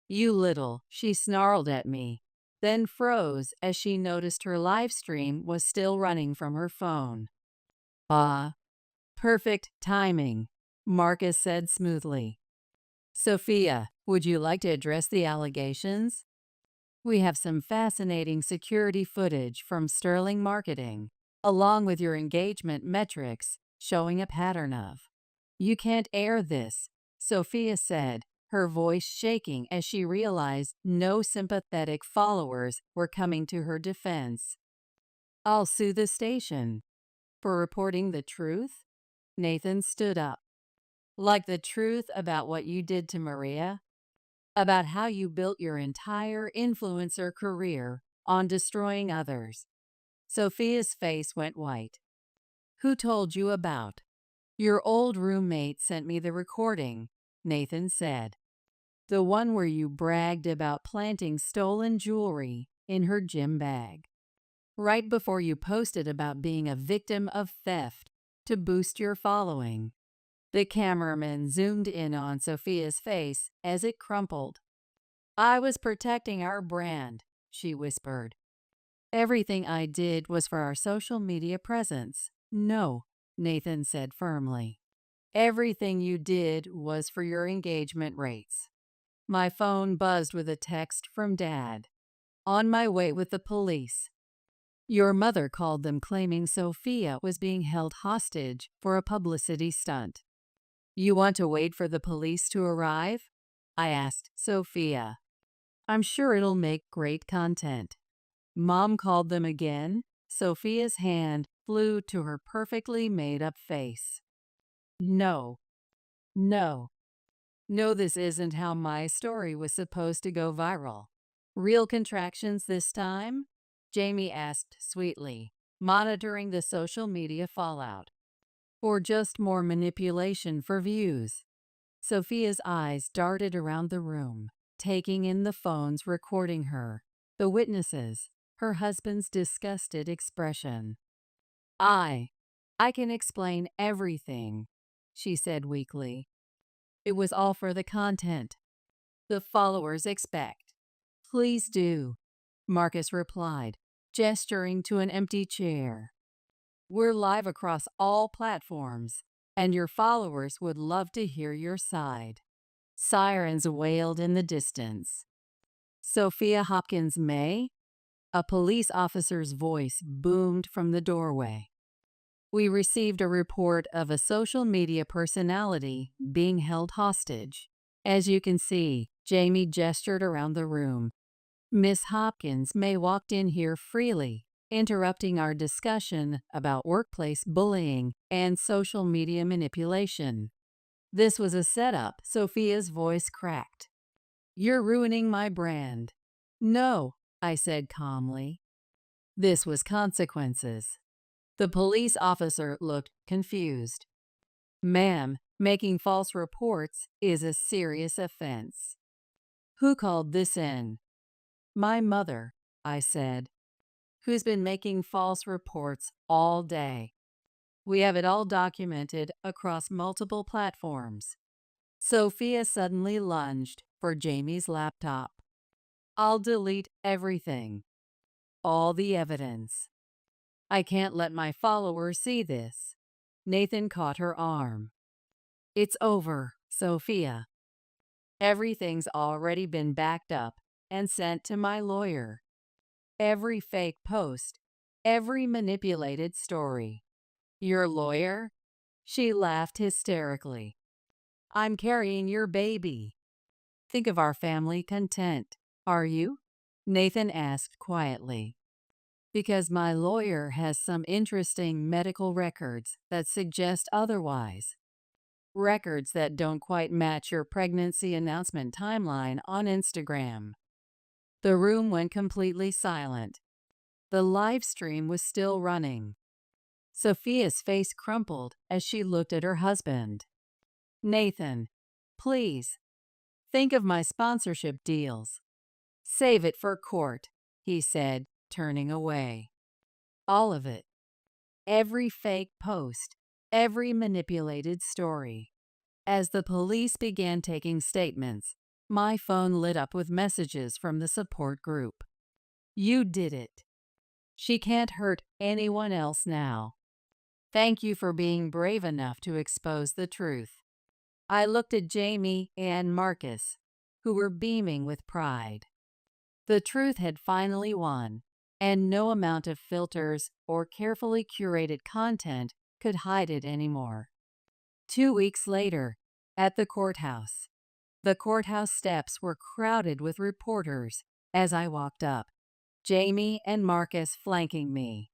You little, she snarled at me, then froze as she noticed her live stream was still running from her phone. Ah, perfect timing, Marcus said smoothly. Sophia, would you like to address the allegations? We have some fascinating security footage from Sterling Marketing, along with your engagement metrics showing a pattern of. You can't air this, Sophia said, her voice shaking as she realized no sympathetic followers were coming to her defense. I'll sue the station. For reporting the truth? Nathan stood up. Like the truth about what you did to Maria? About how you built your entire influencer career on destroying others. Sophia's face went white. Who told you about? Your old roommate sent me the recording, Nathan said. The one where you bragged about planting stolen jewelry in her gym bag. Right before you posted about being a victim of theft to boost your following. The cameraman zoomed in on Sophia's face as it crumpled. I was protecting our brand, she whispered. Everything I did was for our social media presence. No, Nathan said firmly. Everything you did was for your engagement rates. My phone buzzed with a text from Dad. On my way with the police. Your mother called them claiming Sophia was being held hostage for a publicity stunt. You want to wait for the police to arrive? I asked Sophia. I'm sure it'll make great content. Mom called them again. Sophia's hand flew to her perfectly made-up face. No. No. No, this isn't how my story was supposed to go viral. Real contractions this time? Jamie asked sweetly, monitoring the social media fallout. Or just more manipulation for views? Sophia's eyes darted around the room, taking in the phones recording her, the witnesses, her husband's disgusted expression. I can explain everything, she said weakly. It was all for the content. The followers expect. Please do, Marcus replied, gesturing to an empty chair. We're live across all platforms, and your followers would love to hear your side. Sirens wailed in the distance. Sophia Hopkins May? A police officer's voice boomed from the doorway. We received a report of a social media personality being held hostage. As you can see, Jamie gestured around the room. Miss Hopkins May walked in here freely, interrupting our discussion about workplace bullying and social media manipulation. This was a setup, Sophia's voice cracked. You're ruining my brand. No, I said calmly. This was consequences. The police officer looked confused. Ma'am, making false reports is a serious offense. Who called this in? My mother, I said, who's been making false reports all day. We have it all documented across multiple platforms. Sophia suddenly lunged for Jamie's laptop. I'll delete everything. All the evidence. I can't let my followers see this. Nathan caught her arm. It's over, Sophia. Everything's already been backed up and sent to my lawyer. Every fake post, every manipulated story. Your lawyer? She laughed hysterically. I'm carrying your baby. Think of our family content, are you? Nathan asked quietly. Because my lawyer has some interesting medical records that suggest otherwise. Records that don't quite match your pregnancy announcement timeline on Instagram. The room went completely silent. The live stream was still running. Sophia's face crumpled as she looked at her husband. Nathan, please, think of my sponsorship deals. Save it for court, he said, turning away. All of it. Every fake post, every manipulated story. As the police began taking statements, my phone lit up with messages from the support group. You did it. She can't hurt anyone else now. Thank you for being brave enough to expose the truth. I looked at Jamie and Marcus, who were beaming with pride. The truth had finally won, and no amount of filters or carefully curated content could hide it anymore. 2 weeks later, at the courthouse steps were crowded with reporters as I walked up, Jamie and Marcus flanking me.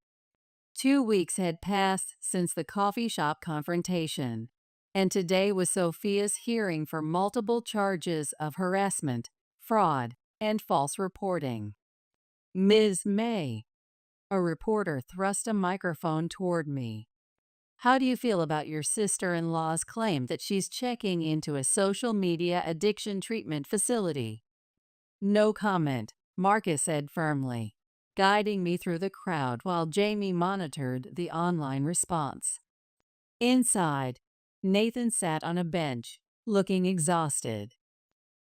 2 weeks had passed since the coffee shop confrontation, and today was Sophia's hearing for multiple charges of harassment, fraud, and false reporting. Ms. May, a reporter thrust a microphone toward me. How do you feel about your sister-in-law's claim that she's checking into a social media addiction treatment facility? No comment, Marcus said firmly, guiding me through the crowd while Jamie monitored the online response. Inside, Nathan sat on a bench, looking exhausted.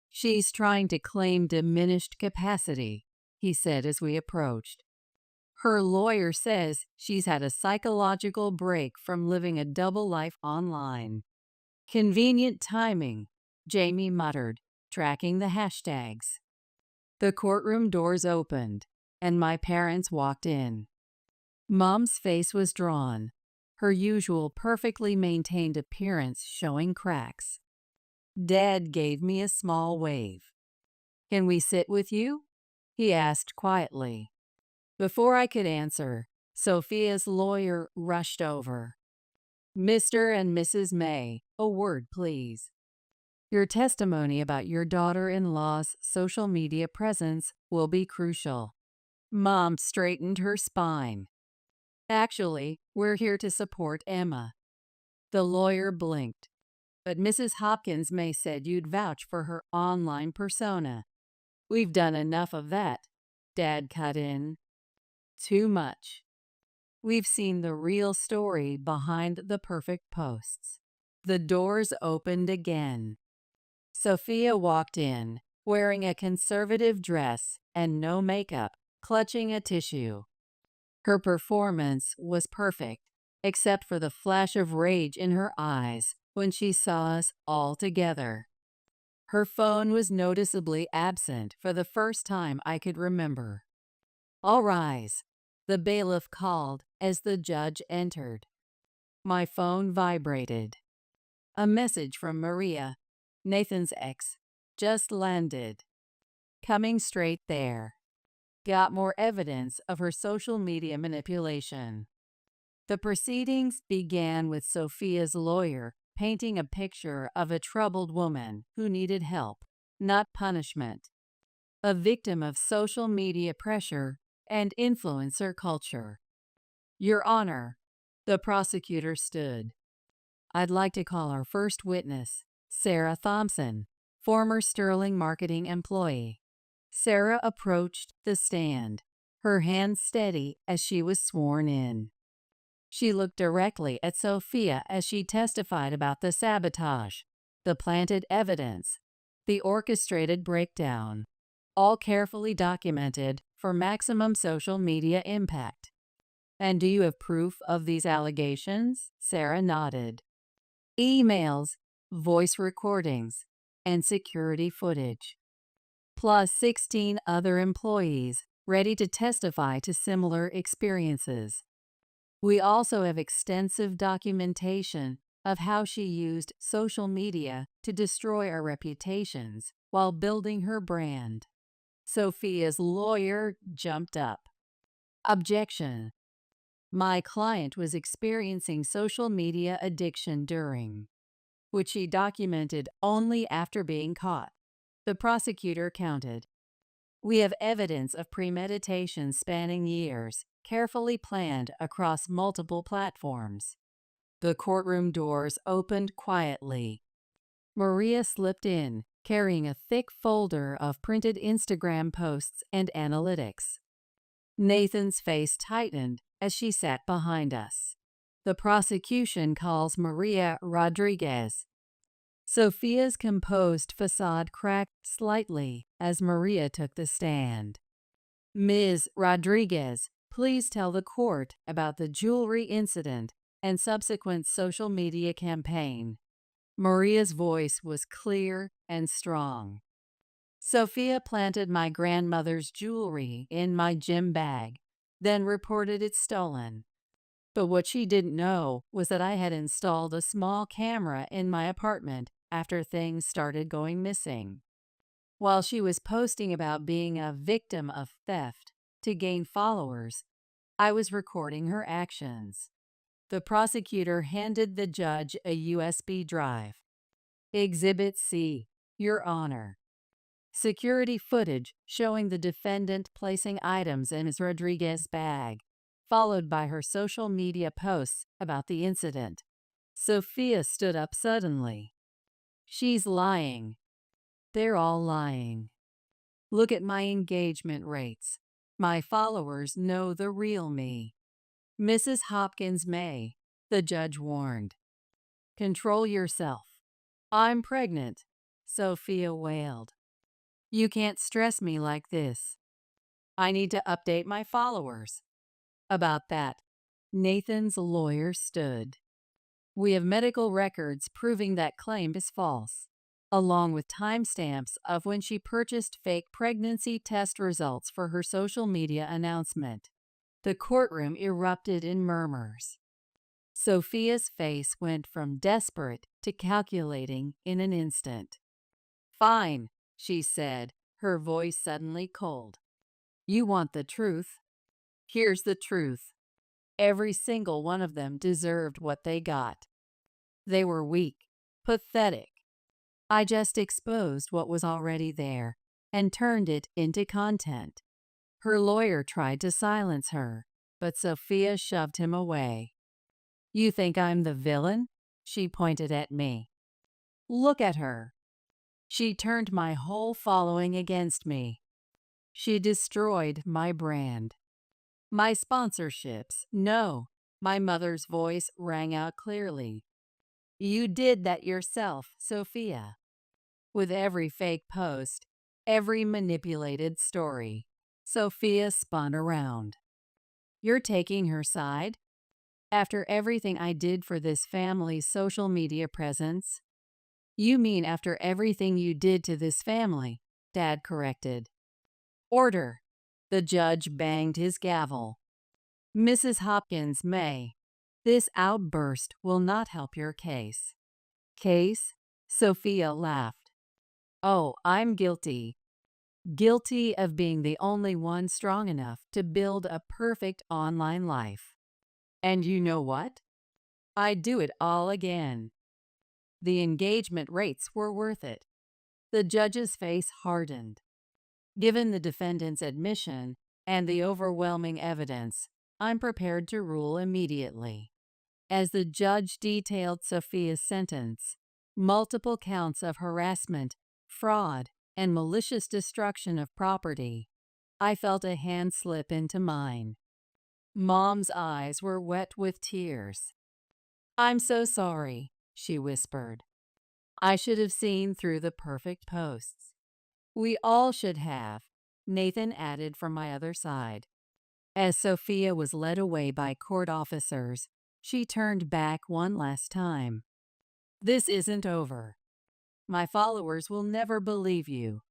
She's trying to claim diminished capacity, he said as we approached. Her lawyer says she's had a psychological break from living a double life online. Convenient timing, Jamie muttered, tracking the hashtags. The courtroom doors opened, and my parents walked in. Mom's face was drawn, her usual perfectly maintained appearance showing cracks. Dad gave me a small wave. Can we sit with you? He asked quietly. Before I could answer, Sophia's lawyer rushed over. Mr. and Mrs. May, a word, please. Your testimony about your daughter-in-law's social media presence will be crucial. Mom straightened her spine. Actually, we're here to support Emma. The lawyer blinked. But Mrs. Hopkins May said you'd vouch for her online persona. We've done enough of that, Dad cut in. Too much. We've seen the real story behind the perfect posts. The doors opened again. Sophia walked in, wearing a conservative dress and no makeup, clutching a tissue. Her performance was perfect, except for the flash of rage in her eyes when she saw us all together. Her phone was noticeably absent for the first time I could remember. All rise, the bailiff called as the judge entered. My phone vibrated. A message from Maria, Nathan's ex, just landed. Coming straight there. Got more evidence of her social media manipulation. The proceedings began with Sophia's lawyer painting a picture of a troubled woman who needed help, not punishment. A victim of social media pressure and influencer culture. Your Honor, the prosecutor stood. I'd like to call our first witness, Sarah Thompson, former Sterling marketing employee. Sarah approached the stand, her hands steady as she was sworn in. She looked directly at Sophia as she testified about the sabotage, the planted evidence, the orchestrated breakdown, all carefully documented for maximum social media impact. And do you have proof of these allegations? Sarah nodded. Emails, voice recordings, and security footage. Plus 16 other employees ready to testify to similar experiences. We also have extensive documentation of how she used social media to destroy our reputations while building her brand. Sophia's lawyer jumped up. Objection. My client was experiencing social media addiction during, which he documented only after being caught. The prosecutor counted. We have evidence of premeditation spanning years, carefully planned across multiple platforms. The courtroom doors opened quietly. Maria slipped in, carrying a thick folder of printed Instagram posts and analytics. Nathan's face tightened as she sat behind us. The prosecution calls Maria Rodriguez. Sophia's composed facade cracked slightly as Maria took the stand. Ms. Rodriguez, please tell the court about the jewelry incident and subsequent social media campaign. Maria's voice was clear and strong. Sophia planted my grandmother's jewelry in my gym bag, then reported it stolen. But what she didn't know was that I had installed a small camera in my apartment after things started going missing. While she was posting about being a victim of theft to gain followers, I was recording her actions. The prosecutor handed the judge a USB drive. Exhibit C, Your Honor. Security footage showing the defendant placing items in Ms. Rodriguez's bag, followed by her social media posts about the incident. Sophia stood up suddenly. She's lying. They're all lying. Look at my engagement rates. My followers know the real me. Mrs. Hopkins May, the judge warned. Control yourself. I'm pregnant, Sophia wailed. You can't stress me like this. I need to update my followers. About that, Nathan's lawyer stood. We have medical records proving that claim is false, along with timestamps of when she purchased fake pregnancy test results for her social media announcement. The courtroom erupted in murmurs. Sophia's face went from desperate to calculating in an instant. Fine, she said, her voice suddenly cold. You want the truth? Here's the truth. Every single one of them deserved what they got. They were weak, pathetic. I just exposed what was already there and turned it into content. Her lawyer tried to silence her, but Sophia shoved him away. You think I'm the villain? She pointed at me. Look at her. She turned my whole following against me. She destroyed my brand. My sponsorships, no. My mother's voice rang out clearly. You did that yourself, Sophia. With every fake post, every manipulated story, Sophia spun around. You're taking her side? After everything I did for this family's social media presence? You mean after everything you did to this family, Dad corrected. Order. The judge banged his gavel. Mrs. Hopkins May, this outburst will not help your case. Case? Sophia laughed. Oh, I'm guilty. Guilty of being the only one strong enough to build a perfect online life. And you know what? I'd do it all again. The engagement rates were worth it. The judge's face hardened. Given the defendant's admission and the overwhelming evidence, I'm prepared to rule immediately. As the judge detailed Sophia's sentence, multiple counts of harassment, fraud, and malicious destruction of property, I felt a hand slip into mine. Mom's eyes were wet with tears. I'm so sorry, she whispered. I should have seen through the perfect posts. We all should have, Nathan added from my other side. As Sophia was led away by court officers, she turned back one last time. This isn't over. My followers will never believe you.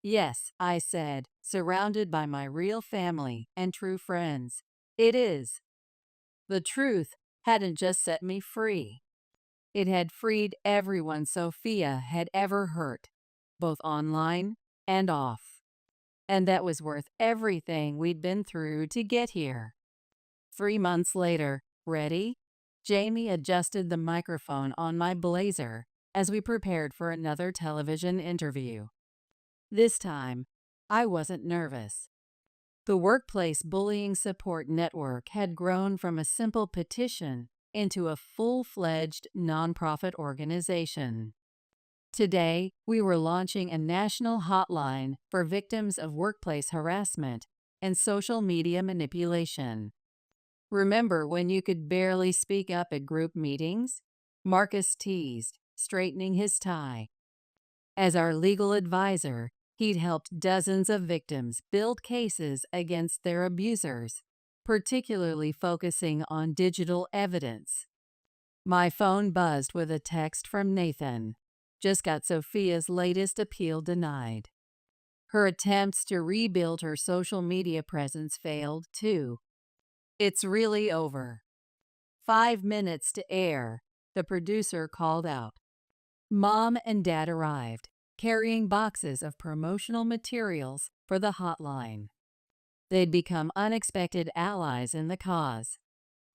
Yes, I said, surrounded by my real family and true friends. It is. The truth hadn't just set me free. It had freed everyone Sophia had ever hurt, both online and off. And that was worth everything we'd been through to get here. 3 months later, ready? Jamie adjusted the microphone on my blazer as we prepared for another television interview. This time, I wasn't nervous. The Workplace Bullying Support Network had grown from a simple petition into a full-fledged nonprofit organization. Today, we were launching a national hotline for victims of workplace harassment and social media manipulation. Remember when you could barely speak up at group meetings? Marcus teased, straightening his tie. As our legal advisor, he'd helped dozens of victims build cases against their abusers, particularly focusing on digital evidence. My phone buzzed with a text from Nathan. Just got Sophia's latest appeal denied. Her attempts to rebuild her social media presence failed, too. It's really over. 5 minutes to air, the producer called out. Mom and Dad arrived, carrying boxes of promotional materials for the hotline. They'd become unexpected allies in the cause,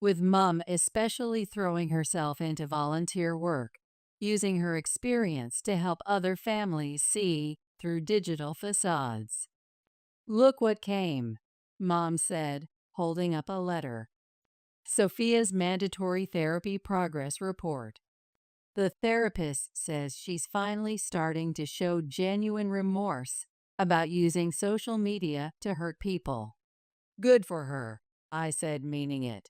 with Mom especially throwing herself into volunteer work, using her experience to help other families see through digital facades. Look what came, Mom said, holding up a letter. Sophia's mandatory therapy progress report. The therapist says she's finally starting to show genuine remorse about using social media to hurt people. Good for her, I said, meaning it.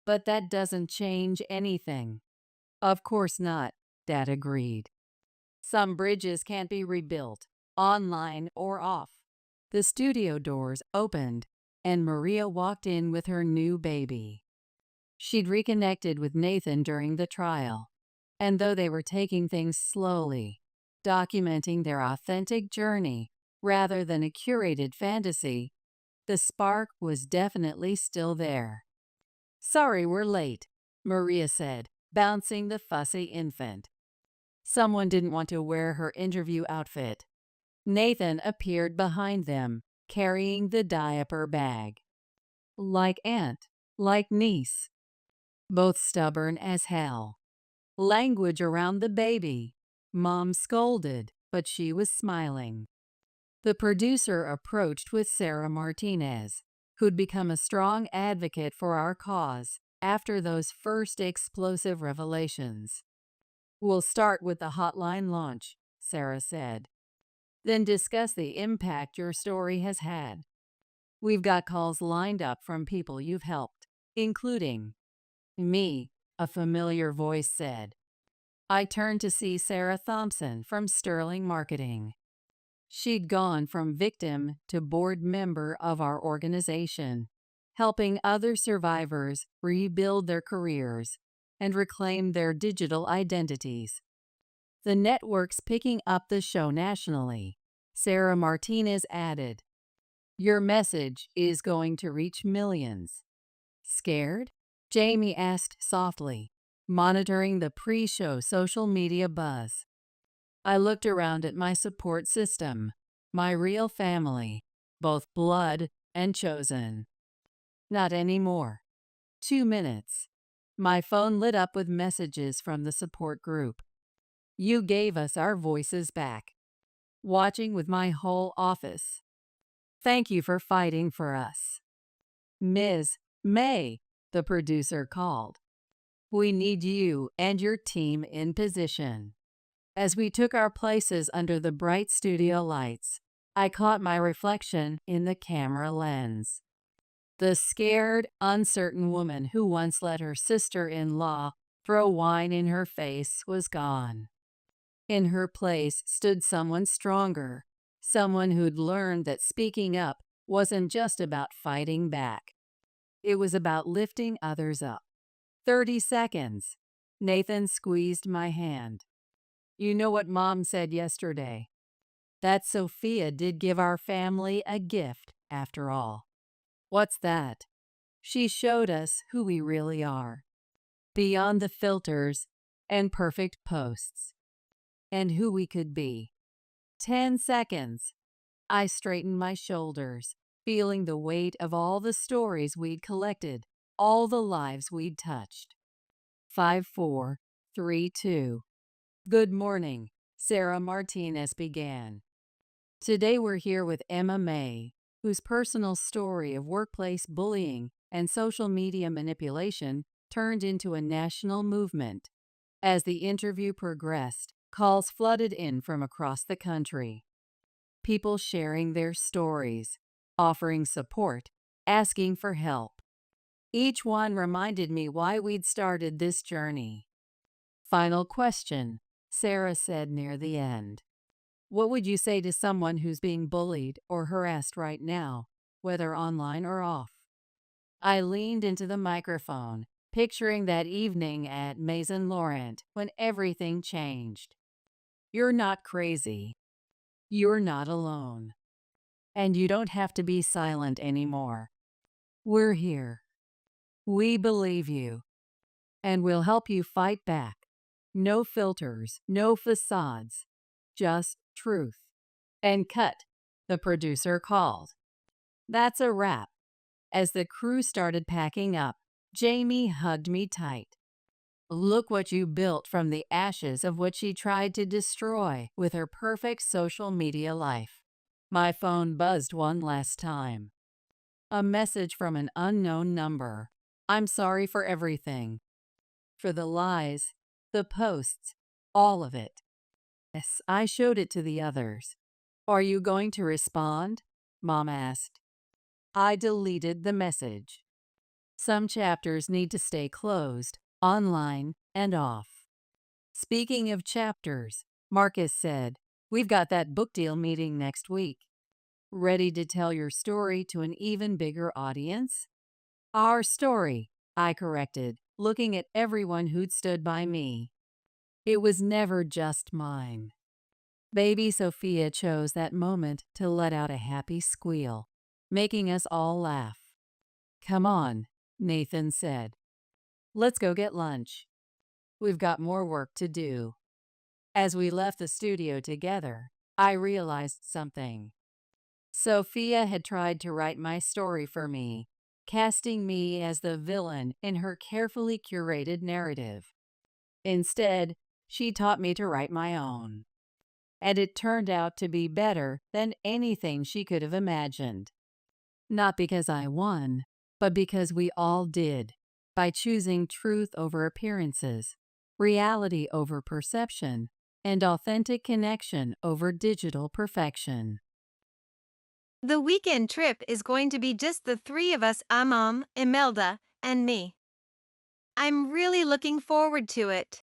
But that doesn't change anything. Of course not, Dad agreed. Some bridges can't be rebuilt, online or off. The studio doors opened, and Maria walked in with her new baby. She'd reconnected with Nathan during the trial, and though they were taking things slowly, documenting their authentic journey rather than a curated fantasy, the spark was definitely still there. Sorry we're late, Maria said, bouncing the fussy infant. Someone didn't want to wear her interview outfit. Nathan appeared behind them, carrying the diaper bag. Like aunt, like niece. Both stubborn as hell. Language around the baby. Mom scolded, but she was smiling. The producer approached with Sarah Martinez, who'd become a strong advocate for our cause after those first explosive revelations. We'll start with the hotline launch, Sarah said. Then discuss the impact your story has had. We've got calls lined up from people you've helped, including me, a familiar voice said. I turned to see Sarah Thompson from Sterling Marketing. She'd gone from victim to board member of our organization, helping other survivors rebuild their careers and reclaim their digital identities. The network's picking up the show nationally, Sarah Martinez added. Your message is going to reach millions. Scared? Jamie asked softly, monitoring the pre-show social media buzz. I looked around at my support system, my real family, both blood and chosen. Not anymore. 2 minutes. My phone lit up with messages from the support group. You gave us our voices back. Watching with my whole office. Thank you for fighting for us. Ms. May, the producer called. We need you and your team in position. As we took our places under the bright studio lights, I caught my reflection in the camera lens. The scared, uncertain woman who once let her sister-in-law throw wine in her face was gone. In her place stood someone stronger, someone who'd learned that speaking up wasn't just about fighting back. It was about lifting others up. 30 seconds. Nathan squeezed my hand. You know what Mom said yesterday? That Sophia did give our family a gift, after all. What's that? She showed us who we really are. Beyond the filters and perfect posts. And who we could be. 10 seconds. I straightened my shoulders, feeling the weight of all the stories we'd collected, all the lives we'd touched. 5432. Good morning, Sarah Martinez began. Today we're here with Emma May, whose personal story of workplace bullying and social media manipulation turned into a national movement. As the interview progressed, calls flooded in from across the country. People sharing their stories, offering support, asking for help. Each one reminded me why we'd started this journey. Final question, Sarah said near the end. What would you say to someone who's being bullied or harassed right now, whether online or off? I leaned into the microphone, picturing that evening at Maison Laurent when everything changed. You're not crazy. You're not alone. And you don't have to be silent anymore. We're here. We believe you. And we'll help you fight back. No filters, no facades. Just truth. And cut, the producer called. That's a wrap. As the crew started packing up, Jamie hugged me tight. Look what you built from the ashes of what she tried to destroy with her perfect social media life. My phone buzzed one last time. A message from an unknown number. I'm sorry for everything. For the lies, the posts, all of it. Yes, I showed it to the others. Are you going to respond? Mom asked. I deleted the message. Some chapters need to stay closed, online and off. Speaking of chapters, Marcus said, we've got that book deal meeting next week. Ready to tell your story to an even bigger audience? Our story, I corrected, looking at everyone who'd stood by me. It was never just mine. Baby Sophia chose that moment to let out a happy squeal, making us all laugh. Come on, Nathan said. Let's go get lunch. We've got more work to do. As we left the studio together, I realized something. Sophia had tried to write my story for me, casting me as the villain in her carefully curated narrative. Instead, she taught me to write my own. And it turned out to be better than anything she could have imagined. Not because I won, but because we all did, by choosing truth over appearances, reality over perception, and authentic connection over digital perfection. The weekend trip is going to be just the three of us, Amam, Imelda, and me. I'm really looking forward to it.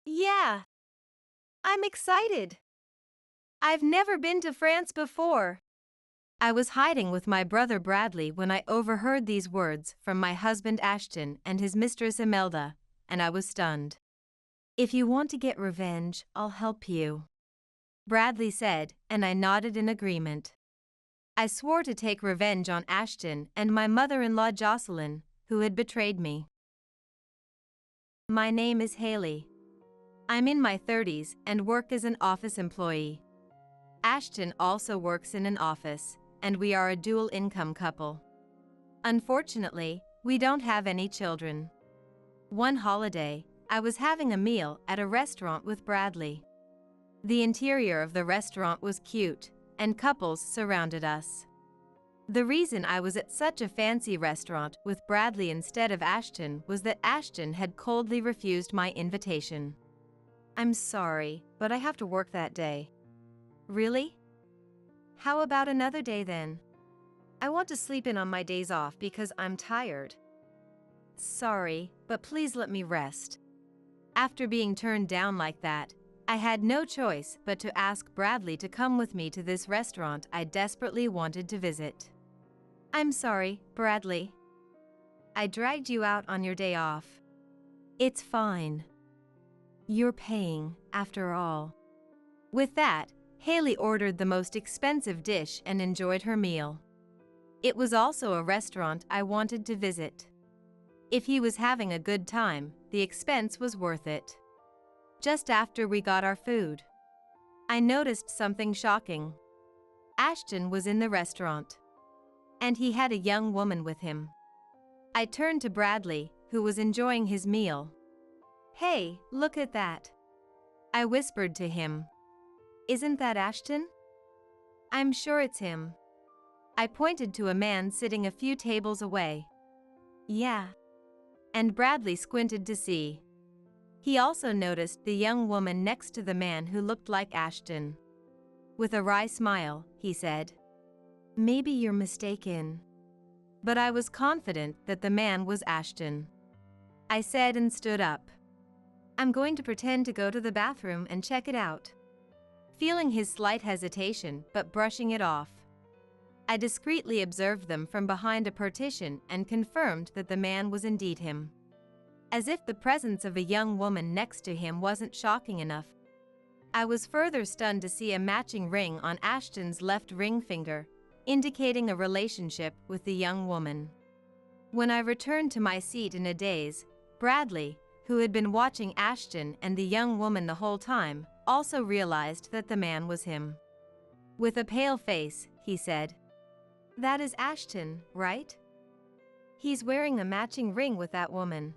Yeah. I'm excited. I've never been to France before. I was hiding with my brother Bradley when I overheard these words from my husband Ashton and his mistress Imelda, and I was stunned. If you want to get revenge, I'll help you, Bradley said, and I nodded in agreement. I swore to take revenge on Ashton and my mother-in-law Jocelyn, who had betrayed me. My name is Haley. I'm in my 30s and work as an office employee. Ashton also works in an office, and we are a dual-income couple. Unfortunately, we don't have any children. One holiday, I was having a meal at a restaurant with Bradley. The interior of the restaurant was cute, and couples surrounded us. The reason I was at such a fancy restaurant with Bradley instead of Ashton was that Ashton had coldly refused my invitation. I'm sorry, but I have to work that day. Really? How about another day then? I want to sleep in on my days off because I'm tired. Sorry, but please let me rest. After being turned down like that, I had no choice but to ask Bradley to come with me to this restaurant I desperately wanted to visit. I'm sorry, Bradley. I dragged you out on your day off. It's fine. You're paying, after all. With that, Haley ordered the most expensive dish and enjoyed her meal. It was also a restaurant I wanted to visit. If he was having a good time, the expense was worth it. Just after we got our food, I noticed something shocking. Ashton was in the restaurant. And he had a young woman with him. I turned to Bradley, who was enjoying his meal. "Hey, look at that," I whispered to him. "Isn't that Ashton?" "I'm sure it's him." I pointed to a man sitting a few tables away. "Yeah." And Bradley squinted to see. He also noticed the young woman next to the man who looked like Ashton. With a wry smile, he said, "Maybe you're mistaken." But I was confident that the man was Ashton. I said and stood up. "I'm going to pretend to go to the bathroom and check it out." Feeling his slight hesitation but brushing it off, I discreetly observed them from behind a partition and confirmed that the man was indeed him. As if the presence of a young woman next to him wasn't shocking enough, I was further stunned to see a matching ring on Ashton's left ring finger, indicating a relationship with the young woman. When I returned to my seat in a daze, Bradley, who had been watching Ashton and the young woman the whole time, also realized that the man was him. With a pale face, he said, "That is Ashton, right? He's wearing a matching ring with that woman.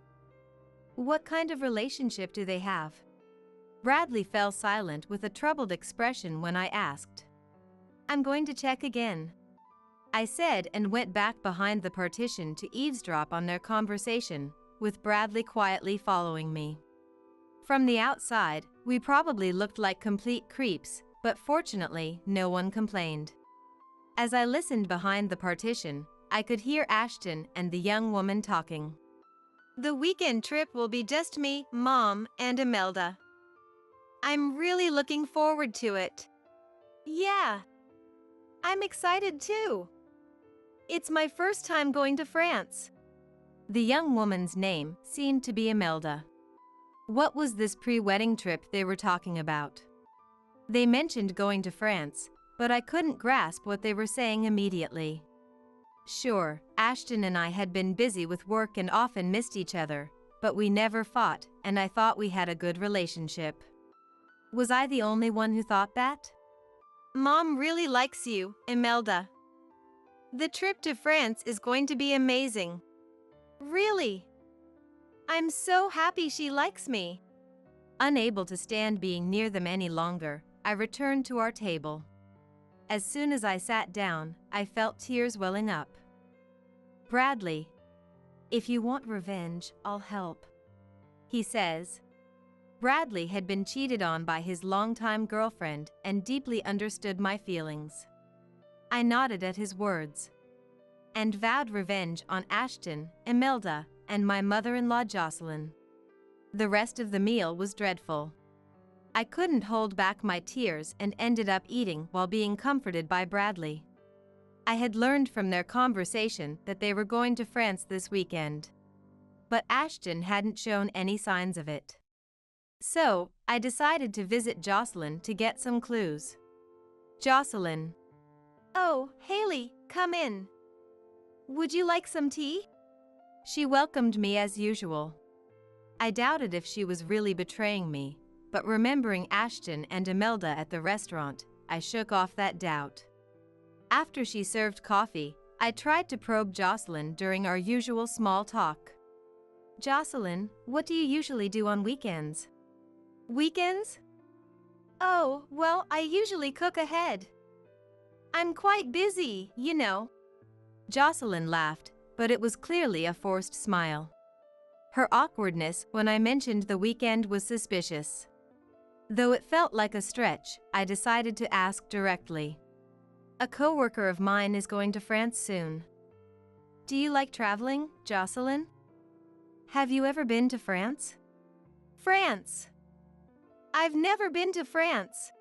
What kind of relationship do they have?" Bradley fell silent with a troubled expression when I asked. "I'm going to check again," I said and went back behind the partition to eavesdrop on their conversation, with Bradley quietly following me. From the outside, we probably looked like complete creeps, but fortunately, no one complained. As I listened behind the partition, I could hear Ashton and the young woman talking. "The weekend trip will be just me, Mom, and Imelda. I'm really looking forward to it." "Yeah. I'm excited too. It's my first time going to France." The young woman's name seemed to be Imelda. What was this pre-wedding trip they were talking about? They mentioned going to France, but I couldn't grasp what they were saying immediately. Sure, Ashton and I had been busy with work and often missed each other, but we never fought, and I thought we had a good relationship. Was I the only one who thought that? "Mom really likes you, Imelda. The trip to France is going to be amazing." "Really? I'm so happy she likes me." Unable to stand being near them any longer, I returned to our table. As soon as I sat down, I felt tears welling up. "Bradley, if you want revenge, I'll help," he says. Bradley had been cheated on by his longtime girlfriend and deeply understood my feelings. I nodded at his words and vowed revenge on Ashton, Imelda, and my mother-in-law Jocelyn. The rest of the meal was dreadful. I couldn't hold back my tears and ended up eating while being comforted by Bradley. I had learned from their conversation that they were going to France this weekend. But Ashton hadn't shown any signs of it. So, I decided to visit Jocelyn to get some clues. "Jocelyn." "Oh, Haley, come in. Would you like some tea?" She welcomed me as usual. I doubted if she was really betraying me, but remembering Ashton and Imelda at the restaurant, I shook off that doubt. After she served coffee, I tried to probe Jocelyn during our usual small talk. "Jocelyn, what do you usually do on weekends?" "Weekends? Oh, well, I usually cook ahead. I'm quite busy, you know." Jocelyn laughed, but it was clearly a forced smile. Her awkwardness when I mentioned the weekend was suspicious. Though it felt like a stretch, I decided to ask directly. "A coworker of mine is going to France soon. Do you like traveling, Jocelyn? Have you ever been to France?" "France? I've never been to France."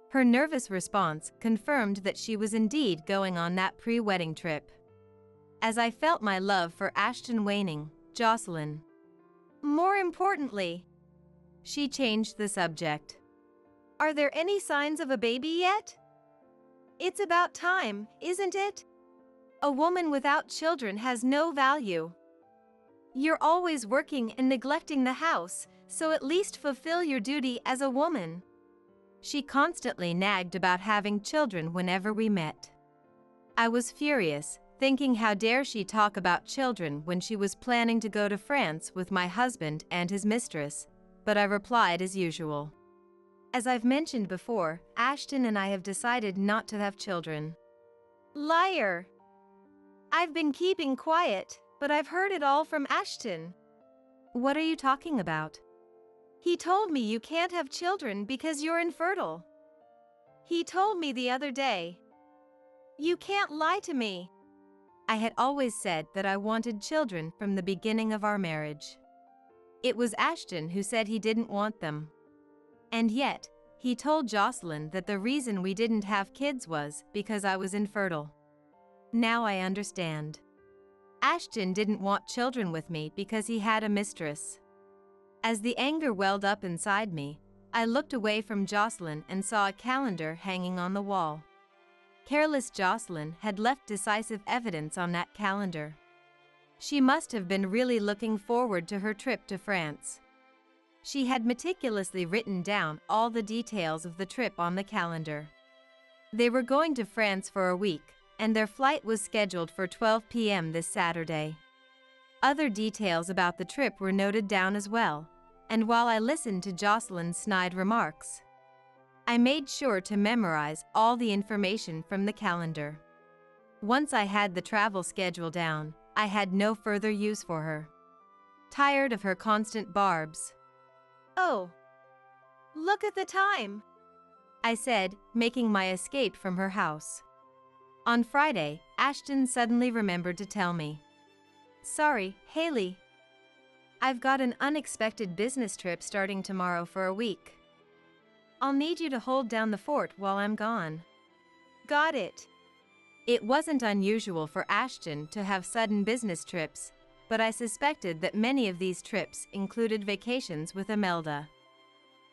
Her nervous response confirmed that she was indeed going on that pre-wedding trip. As I felt my love for Ashton waning, Jocelyn. "More importantly," she changed the subject. "Are there any signs of a baby yet? It's about time, isn't it? A woman without children has no value. You're always working and neglecting the house, so at least fulfill your duty as a woman." She constantly nagged about having children whenever we met. I was furious, thinking how dare she talk about children when she was planning to go to France with my husband and his mistress, but I replied as usual. As I've mentioned before, Ashton and I have decided not to have children. Liar! I've been keeping quiet, but I've heard it all from Ashton. What are you talking about? He told me you can't have children because you're infertile. He told me the other day. You can't lie to me. I had always said that I wanted children from the beginning of our marriage. It was Ashton who said he didn't want them. And yet, he told Jocelyn that the reason we didn't have kids was because I was infertile. Now I understand. Ashton didn't want children with me because he had a mistress. As the anger welled up inside me, I looked away from Jocelyn and saw a calendar hanging on the wall. Careless Jocelyn had left decisive evidence on that calendar. She must have been really looking forward to her trip to France. She had meticulously written down all the details of the trip on the calendar. They were going to France for a week, and their flight was scheduled for 12 p.m. this Saturday. Other details about the trip were noted down as well, and while I listened to Jocelyn's snide remarks, I made sure to memorize all the information from the calendar. Once I had the travel schedule down, I had no further use for her. Tired of her constant barbs. Oh, look at the time, I said, making my escape from her house. On Friday, Ashton suddenly remembered to tell me. Sorry, Haley. I've got an unexpected business trip starting tomorrow for a week. I'll need you to hold down the fort while I'm gone. Got it. It wasn't unusual for Ashton to have sudden business trips, but I suspected that many of these trips included vacations with Imelda.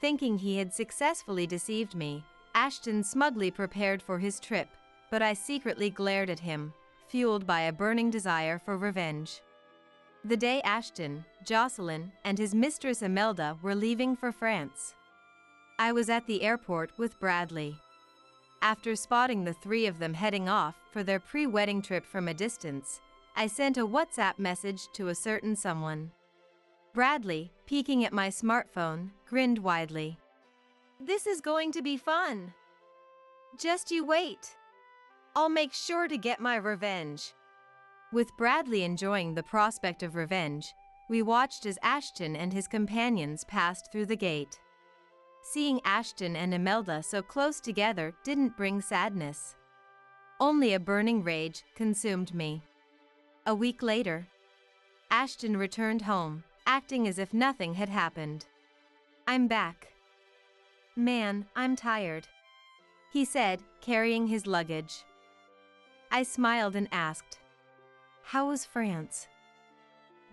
Thinking he had successfully deceived me, Ashton smugly prepared for his trip, but I secretly glared at him, fueled by a burning desire for revenge. The day Ashton, Jocelyn, and his mistress Imelda were leaving for France, I was at the airport with Bradley. After spotting the three of them heading off for their pre-wedding trip from a distance, I sent a WhatsApp message to a certain someone. Bradley, peeking at my smartphone, grinned widely. This is going to be fun. Just you wait. I'll make sure to get my revenge. With Bradley enjoying the prospect of revenge, we watched as Ashton and his companions passed through the gate. Seeing Ashton and Imelda so close together didn't bring sadness. Only a burning rage consumed me. A week later, Ashton returned home, acting as if nothing had happened. I'm back. Man, I'm tired, he said, carrying his luggage. I smiled and asked, how was France?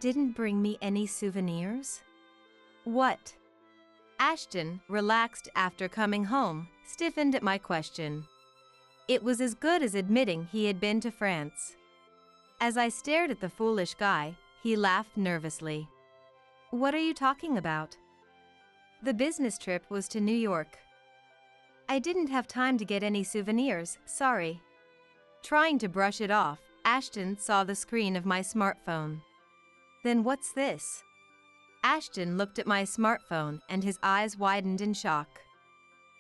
Didn't bring me any souvenirs? What? Ashton, relaxed after coming home, stiffened at my question. It was as good as admitting he had been to France. As I stared at the foolish guy, he laughed nervously. What are you talking about? The business trip was to New York. I didn't have time to get any souvenirs, sorry. Trying to brush it off, Ashton saw the screen of my smartphone. Then what's this? Ashton looked at my smartphone and his eyes widened in shock.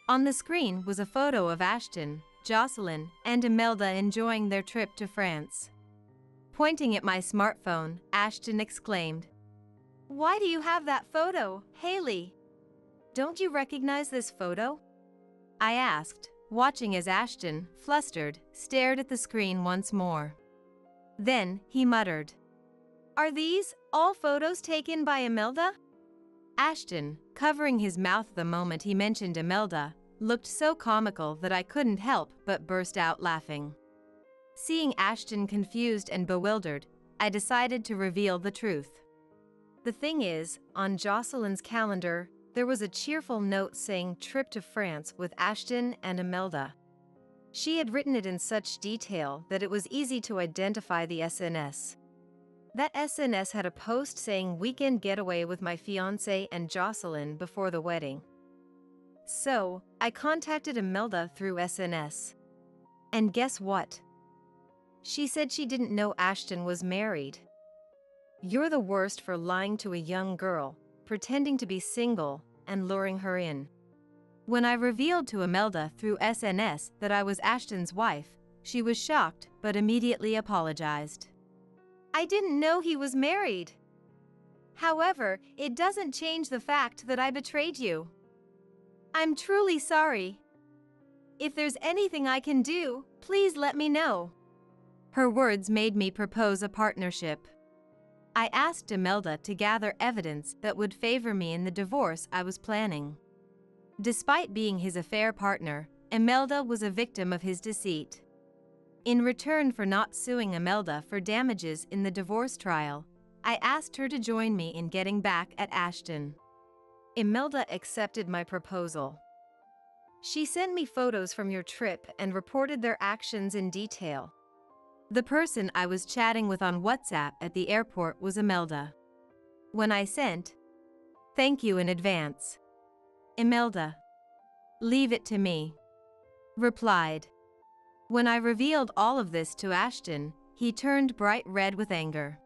On the screen was a photo of Ashton, Jocelyn, and Imelda enjoying their trip to France. Pointing at my smartphone, Ashton exclaimed, Why do you have that photo, Haley? Don't you recognize this photo? I asked, watching as Ashton, flustered, stared at the screen once more. Then, he muttered, Are these all photos taken by Imelda? Ashton, covering his mouth the moment he mentioned Imelda, looked so comical that I couldn't help but burst out laughing. Seeing Ashton confused and bewildered, I decided to reveal the truth. The thing is, on Jocelyn's calendar, there was a cheerful note saying trip to France with Ashton and Imelda. She had written it in such detail that it was easy to identify the SNS. That SNS had a post saying weekend getaway with my fiancé and Jocelyn before the wedding. So, I contacted Imelda through SNS. And guess what? She said she didn't know Ashton was married. You're the worst for lying to a young girl, pretending to be single, and luring her in. When I revealed to Imelda through SNS that I was Ashton's wife, she was shocked but immediately apologized. I didn't know he was married. However, it doesn't change the fact that I betrayed you. I'm truly sorry. If there's anything I can do, please let me know. Her words made me propose a partnership. I asked Imelda to gather evidence that would favor me in the divorce I was planning. Despite being his affair partner, Imelda was a victim of his deceit. In return for not suing Imelda for damages in the divorce trial, I asked her to join me in getting back at Ashton. Imelda accepted my proposal. She sent me photos from your trip and reported their actions in detail. The person I was chatting with on WhatsApp at the airport was Imelda. When I sent, "Thank you in advance," Imelda, "Leave it to me," replied. When I revealed all of this to Ashton, he turned bright red with anger.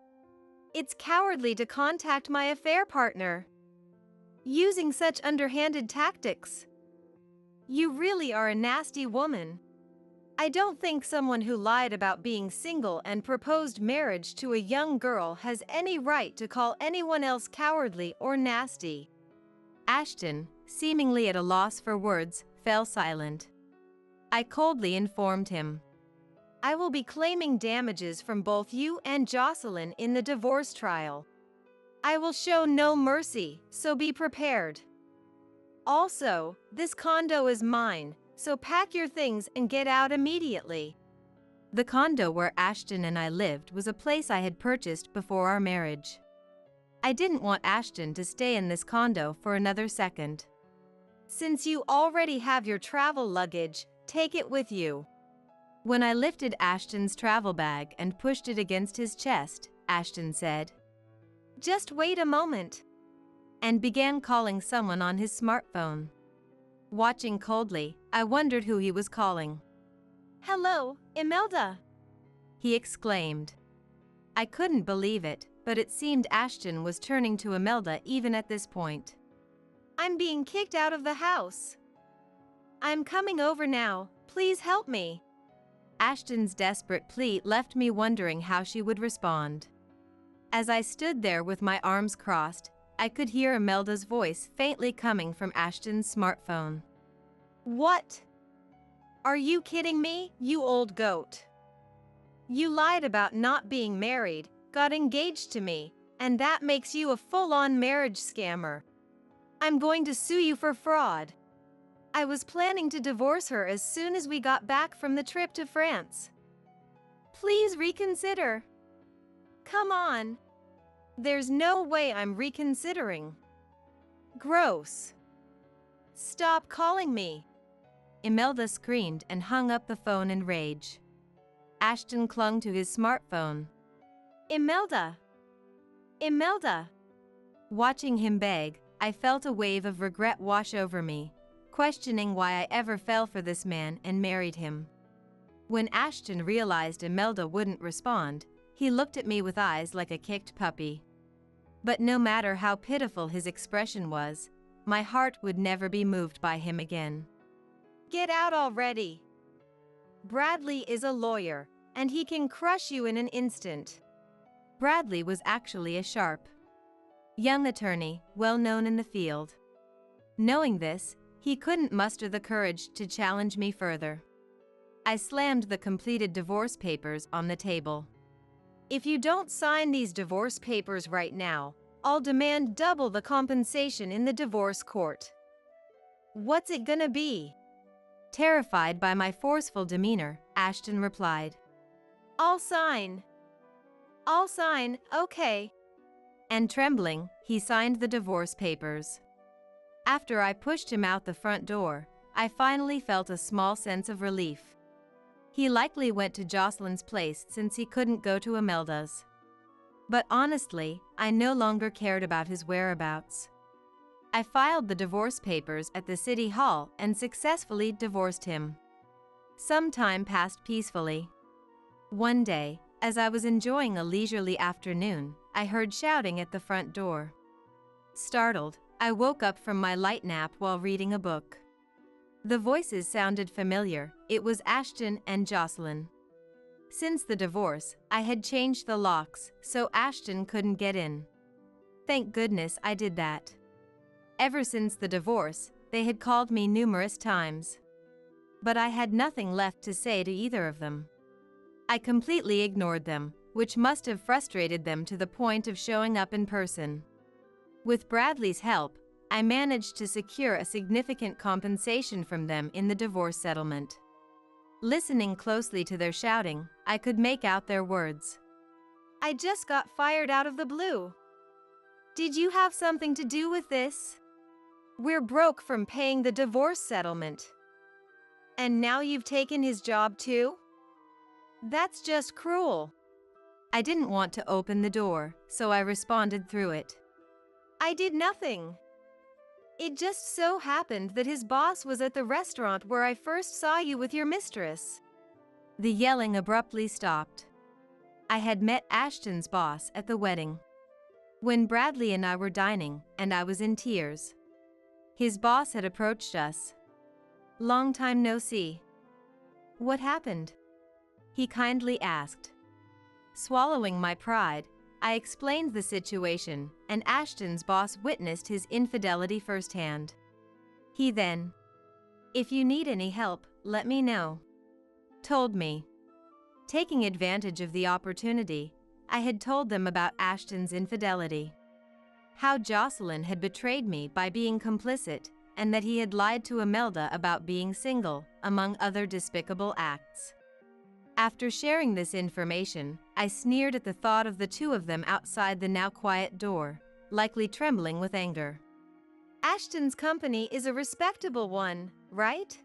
It's cowardly to contact my affair partner, using such underhanded tactics. You really are a nasty woman. I don't think someone who lied about being single and proposed marriage to a young girl has any right to call anyone else cowardly or nasty. Ashton, seemingly at a loss for words, fell silent. I coldly informed him. I will be claiming damages from both you and Jocelyn in the divorce trial. I will show no mercy, so be prepared. Also, this condo is mine, so pack your things and get out immediately. The condo where Ashton and I lived was a place I had purchased before our marriage. I didn't want Ashton to stay in this condo for another second. Since you already have your travel luggage, take it with you. When I lifted Ashton's travel bag and pushed it against his chest, Ashton said, "Just wait a moment," and began calling someone on his smartphone. Watching coldly, I wondered who he was calling. "Hello, Imelda," he exclaimed. I couldn't believe it, but it seemed Ashton was turning to Imelda even at this point. "I'm being kicked out of the house. I'm coming over now, please help me." Ashton's desperate plea left me wondering how she would respond. As I stood there with my arms crossed, I could hear Imelda's voice faintly coming from Ashton's smartphone. "What? Are you kidding me, you old goat? You lied about not being married, got engaged to me, and that makes you a full-on marriage scammer. I'm going to sue you for fraud. I was planning to divorce her as soon as we got back from the trip to France. Please reconsider. Come on. There's no way I'm reconsidering. Gross. Stop calling me." Imelda screamed and hung up the phone in rage. Ashton clung to his smartphone. "Imelda! Imelda!" Watching him beg, I felt a wave of regret wash over me, questioning why I ever fell for this man and married him. When Ashton realized Imelda wouldn't respond, he looked at me with eyes like a kicked puppy. But no matter how pitiful his expression was, my heart would never be moved by him again. "Get out already. Bradley is a lawyer, and he can crush you in an instant." Bradley was actually a sharp, young attorney, well known in the field. Knowing this, he couldn't muster the courage to challenge me further. I slammed the completed divorce papers on the table. "If you don't sign these divorce papers right now, I'll demand double the compensation in the divorce court." "What's it gonna be?" Terrified by my forceful demeanor, Ashton replied. "I'll sign. I'll sign, okay." And trembling, he signed the divorce papers. After I pushed him out the front door, I finally felt a small sense of relief. He likely went to Jocelyn's place since he couldn't go to Imelda's. But honestly, I no longer cared about his whereabouts. I filed the divorce papers at the city hall and successfully divorced him. Some time passed peacefully. One day, as I was enjoying a leisurely afternoon, I heard shouting at the front door. Startled, I woke up from my light nap while reading a book. The voices sounded familiar. It was Ashton and Jocelyn. Since the divorce, I had changed the locks, so Ashton couldn't get in. Thank goodness I did that. Ever since the divorce, they had called me numerous times. But I had nothing left to say to either of them. I completely ignored them, which must have frustrated them to the point of showing up in person. With Bradley's help, I managed to secure a significant compensation from them in the divorce settlement. Listening closely to their shouting, I could make out their words. "I just got fired out of the blue. Did you have something to do with this? We're broke from paying the divorce settlement. And now you've taken his job too? That's just cruel." I didn't want to open the door, so I responded through it. "I did nothing. It just so happened that his boss was at the restaurant where I first saw you with your mistress." The yelling abruptly stopped. I had met Ashton's boss at the wedding. When Bradley and I were dining, and I was in tears. His boss had approached us. "Long time no see. What happened?" he kindly asked. Swallowing my pride, I explained the situation, and Ashton's boss witnessed his infidelity firsthand. He then, "If you need any help, let me know," told me. Taking advantage of the opportunity, I had told them about Ashton's infidelity. How Jocelyn had betrayed me by being complicit, and that he had lied to Imelda about being single, among other despicable acts. After sharing this information, I sneered at the thought of the two of them outside the now quiet door, likely trembling with anger. "Ashton's company is a respectable one, right?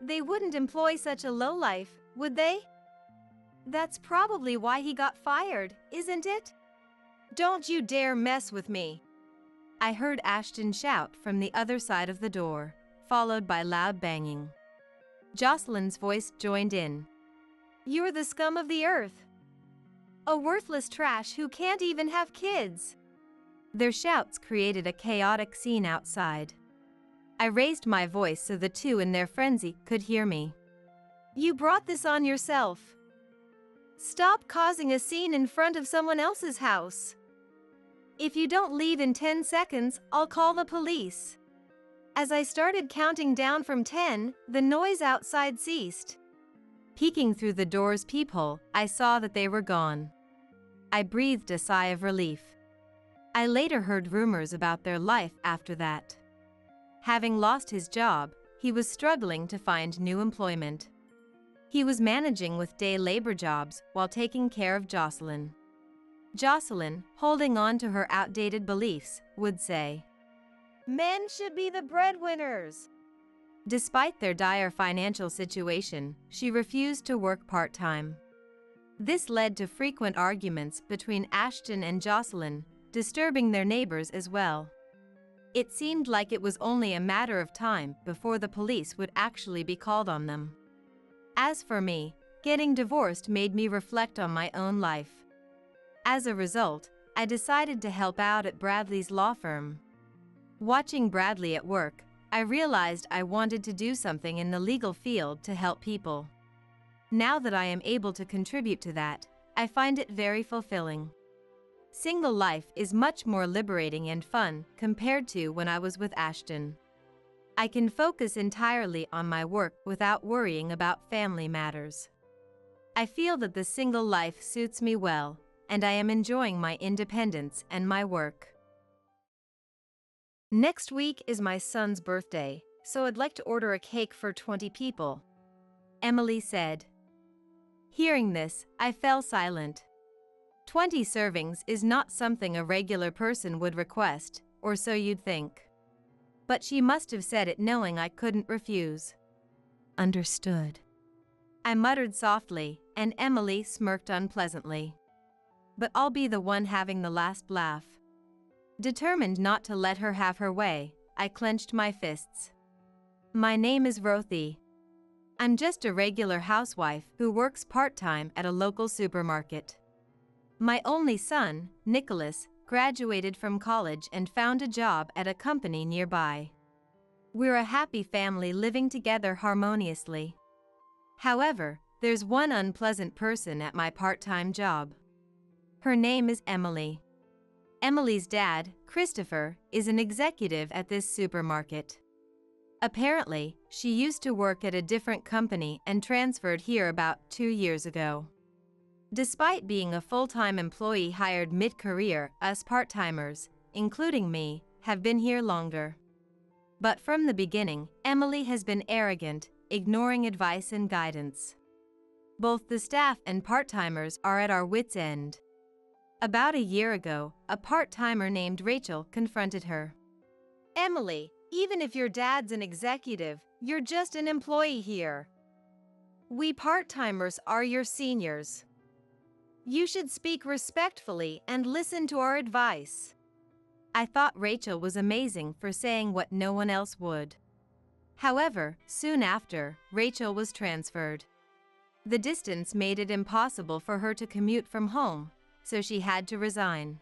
They wouldn't employ such a lowlife, would they? That's probably why he got fired, isn't it? Don't you dare mess with me," I heard Ashton shout from the other side of the door, followed by loud banging. Jocelyn's voice joined in. "You're the scum of the earth. A worthless trash who can't even have kids." Their shouts created a chaotic scene outside. I raised my voice so the two in their frenzy could hear me. "You brought this on yourself. Stop causing a scene in front of someone else's house. If you don't leave in 10 seconds, I'll call the police." As I started counting down from 10, the noise outside ceased. Peeking through the door's peephole, I saw that they were gone. I breathed a sigh of relief. I later heard rumors about their life after that. Having lost his job, he was struggling to find new employment. He was managing with day labor jobs while taking care of Jocelyn. Jocelyn, holding on to her outdated beliefs, would say, "Men should be the breadwinners." Despite their dire financial situation, she refused to work part-time. This led to frequent arguments between Ashton and Jocelyn, disturbing their neighbors as well. It seemed like it was only a matter of time before the police would actually be called on them. As for me, getting divorced made me reflect on my own life. As a result, I decided to help out at Bradley's law firm. Watching Bradley at work, I realized I wanted to do something in the legal field to help people. Now that I am able to contribute to that, I find it very fulfilling. Single life is much more liberating and fun compared to when I was with Ashton. I can focus entirely on my work without worrying about family matters. I feel that the single life suits me well, and I am enjoying my independence and my work. Next week is my son's birthday, so I'd like to order a cake for 20 people, Emily said. Hearing this, I fell silent. 20 servings is not something a regular person would request, or so you'd think. But she must have said it knowing I couldn't refuse. Understood, I muttered softly, and Emily smirked unpleasantly. But I'll be the one having the last laugh. Determined not to let her have her way, I clenched my fists. My name is Rothy. I'm just a regular housewife who works part-time at a local supermarket. My only son, Nicholas, graduated from college and found a job at a company nearby. We're a happy family living together harmoniously. However, there's one unpleasant person at my part-time job. Her name is Emily. Emily's dad, Christopher, is an executive at this supermarket. Apparently, she used to work at a different company and transferred here about 2 years ago. Despite being a full-time employee hired mid-career, us part-timers, including me, have been here longer. But from the beginning, Emily has been arrogant, ignoring advice and guidance. Both the staff and part-timers are at our wits' end. About a year ago, a part-timer named Rachel confronted her. "Emily, even if your dad's an executive, you're just an employee here. We part-timers are your seniors. You should speak respectfully and listen to our advice." I thought Rachel was amazing for saying what no one else would. However, soon after, Rachel was transferred. The distance made it impossible for her to commute from home, so she had to resign.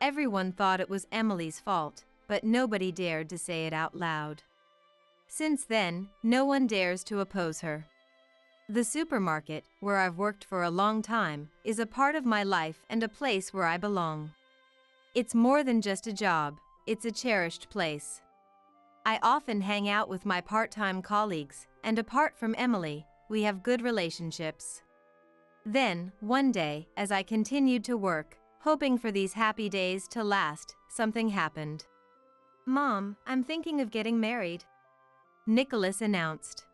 Everyone thought it was Emily's fault, but nobody dared to say it out loud. Since then, no one dares to oppose her. The supermarket, where I've worked for a long time, is a part of my life and a place where I belong. It's more than just a job, it's a cherished place. I often hang out with my part-time colleagues, and apart from Emily, we have good relationships. Then, one day, as I continued to work, hoping for these happy days to last, something happened. "Mom, I'm thinking of getting married," Nicholas announced.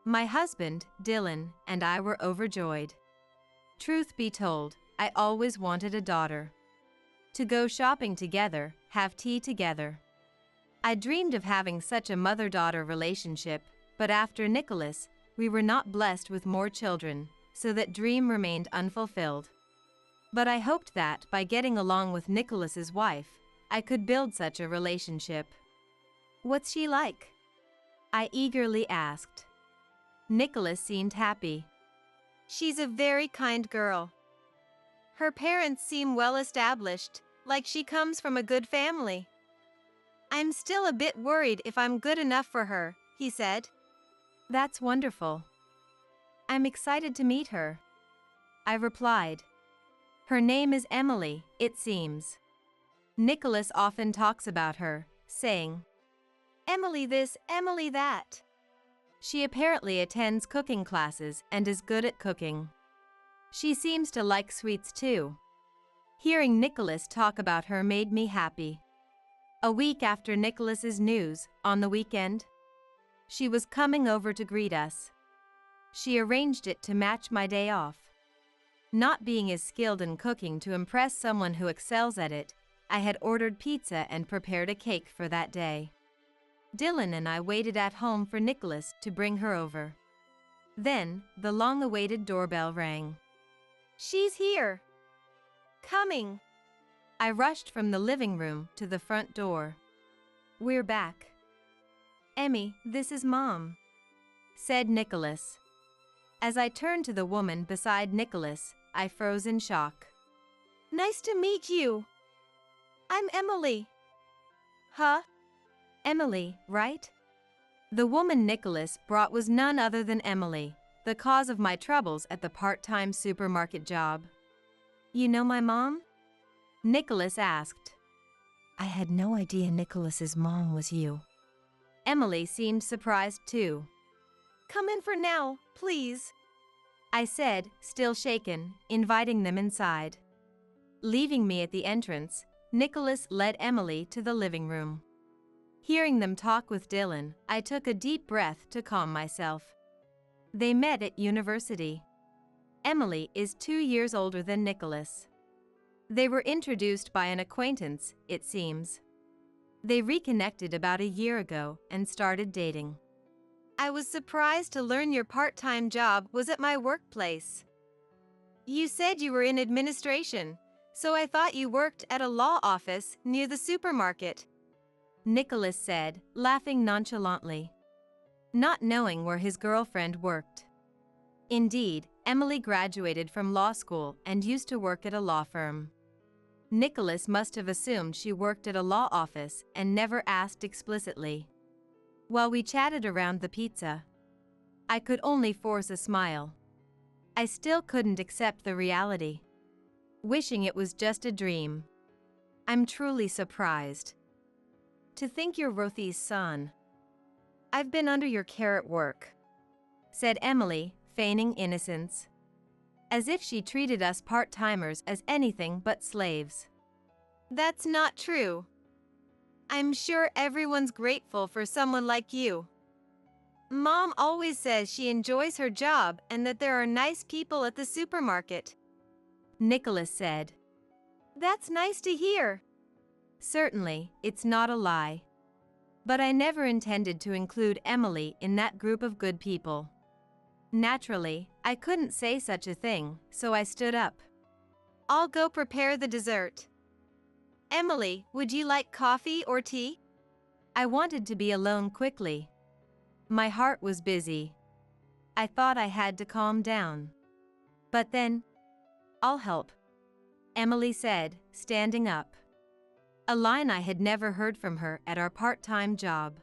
My husband, Dylan, and I were overjoyed. Truth be told, I always wanted a daughter. To go shopping together, have tea together. I dreamed of having such a mother-daughter relationship, but after Nicholas, we were not blessed with more children, so that dream remained unfulfilled. But I hoped that, by getting along with Nicholas's wife, I could build such a relationship. "What's she like?" I eagerly asked. Nicholas seemed happy. "She's a very kind girl. Her parents seem well established, like she comes from a good family. I'm still a bit worried if I'm good enough for her," he said. "That's wonderful. I'm excited to meet her," I replied. "Her name is Emily, it seems. Nicholas often talks about her, saying, 'Emily this, Emily that.' She apparently attends cooking classes and is good at cooking. She seems to like sweets too." Hearing Nicholas talk about her made me happy. A week after Nicholas's news, on the weekend, she was coming over to greet us. She arranged it to match my day off. Not being as skilled in cooking to impress someone who excels at it, I had ordered pizza and prepared a cake for that day. Dylan and I waited at home for Nicholas to bring her over. Then, the long-awaited doorbell rang. "She's here! Coming!" I rushed from the living room to the front door. "We're back. Emmy, this is Mom," said Nicholas. As I turned to the woman beside Nicholas, I froze in shock. "Nice to meet you. I'm Emily." "Huh? Emily, right?" The woman Nicholas brought was none other than Emily, the cause of my troubles at the part-time supermarket job. "You know my mom?" Nicholas asked. "I had no idea Nicholas's mom was you." Emily seemed surprised too. "Come in for now, please," I said, still shaken, inviting them inside. Leaving me at the entrance, Nicholas led Emily to the living room. Hearing them talk with Dylan, I took a deep breath to calm myself. They met at university. Emily is 2 years older than Nicholas. They were introduced by an acquaintance, it seems. They reconnected about a year ago and started dating. "I was surprised to learn your part-time job was at my workplace. You said you were in administration, So I thought you worked at a law office near the supermarket, Nicholas said, laughing nonchalantly, not knowing where his girlfriend worked. Indeed, Emily graduated from law school and used to work at a law firm. Nicholas must have assumed she worked at a law office and never asked explicitly. While we chatted around the pizza, I could only force a smile. I still couldn't accept the reality, wishing it was just a dream. I'm truly surprised. To think you're Rothy's son. I've been under your care at work, said Emily, feigning innocence, as if she treated us part-timers as anything but slaves. That's not true. I'm sure everyone's grateful for someone like you. Mom always says she enjoys her job and that there are nice people at the supermarket, Nicholas said. That's nice to hear. Certainly, it's not a lie. But I never intended to include Emily in that group of good people. Naturally, I couldn't say such a thing, so I stood up. I'll go prepare the dessert. Emily, would you like coffee or tea? I wanted to be alone quickly. My heart was busy. I thought I had to calm down. But then, I'll help, Emily said, standing up. A line I had never heard from her at our part-time job.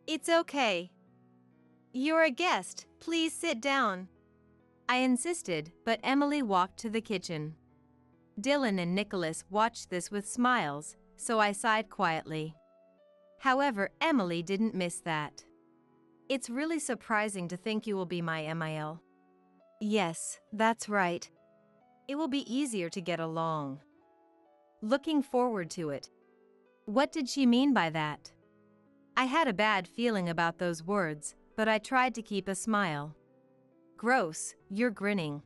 It's okay. You're a guest, please sit down. I insisted, but Emily walked to the kitchen. Dylan and Nicholas watched this with smiles, so I sighed quietly. However, Emily didn't miss that. It's really surprising to think you will be my MIL. Yes, that's right. It will be easier to get along. Looking forward to it. What did she mean by that? I had a bad feeling about those words, but I tried to keep a smile. Gross, you're grinning.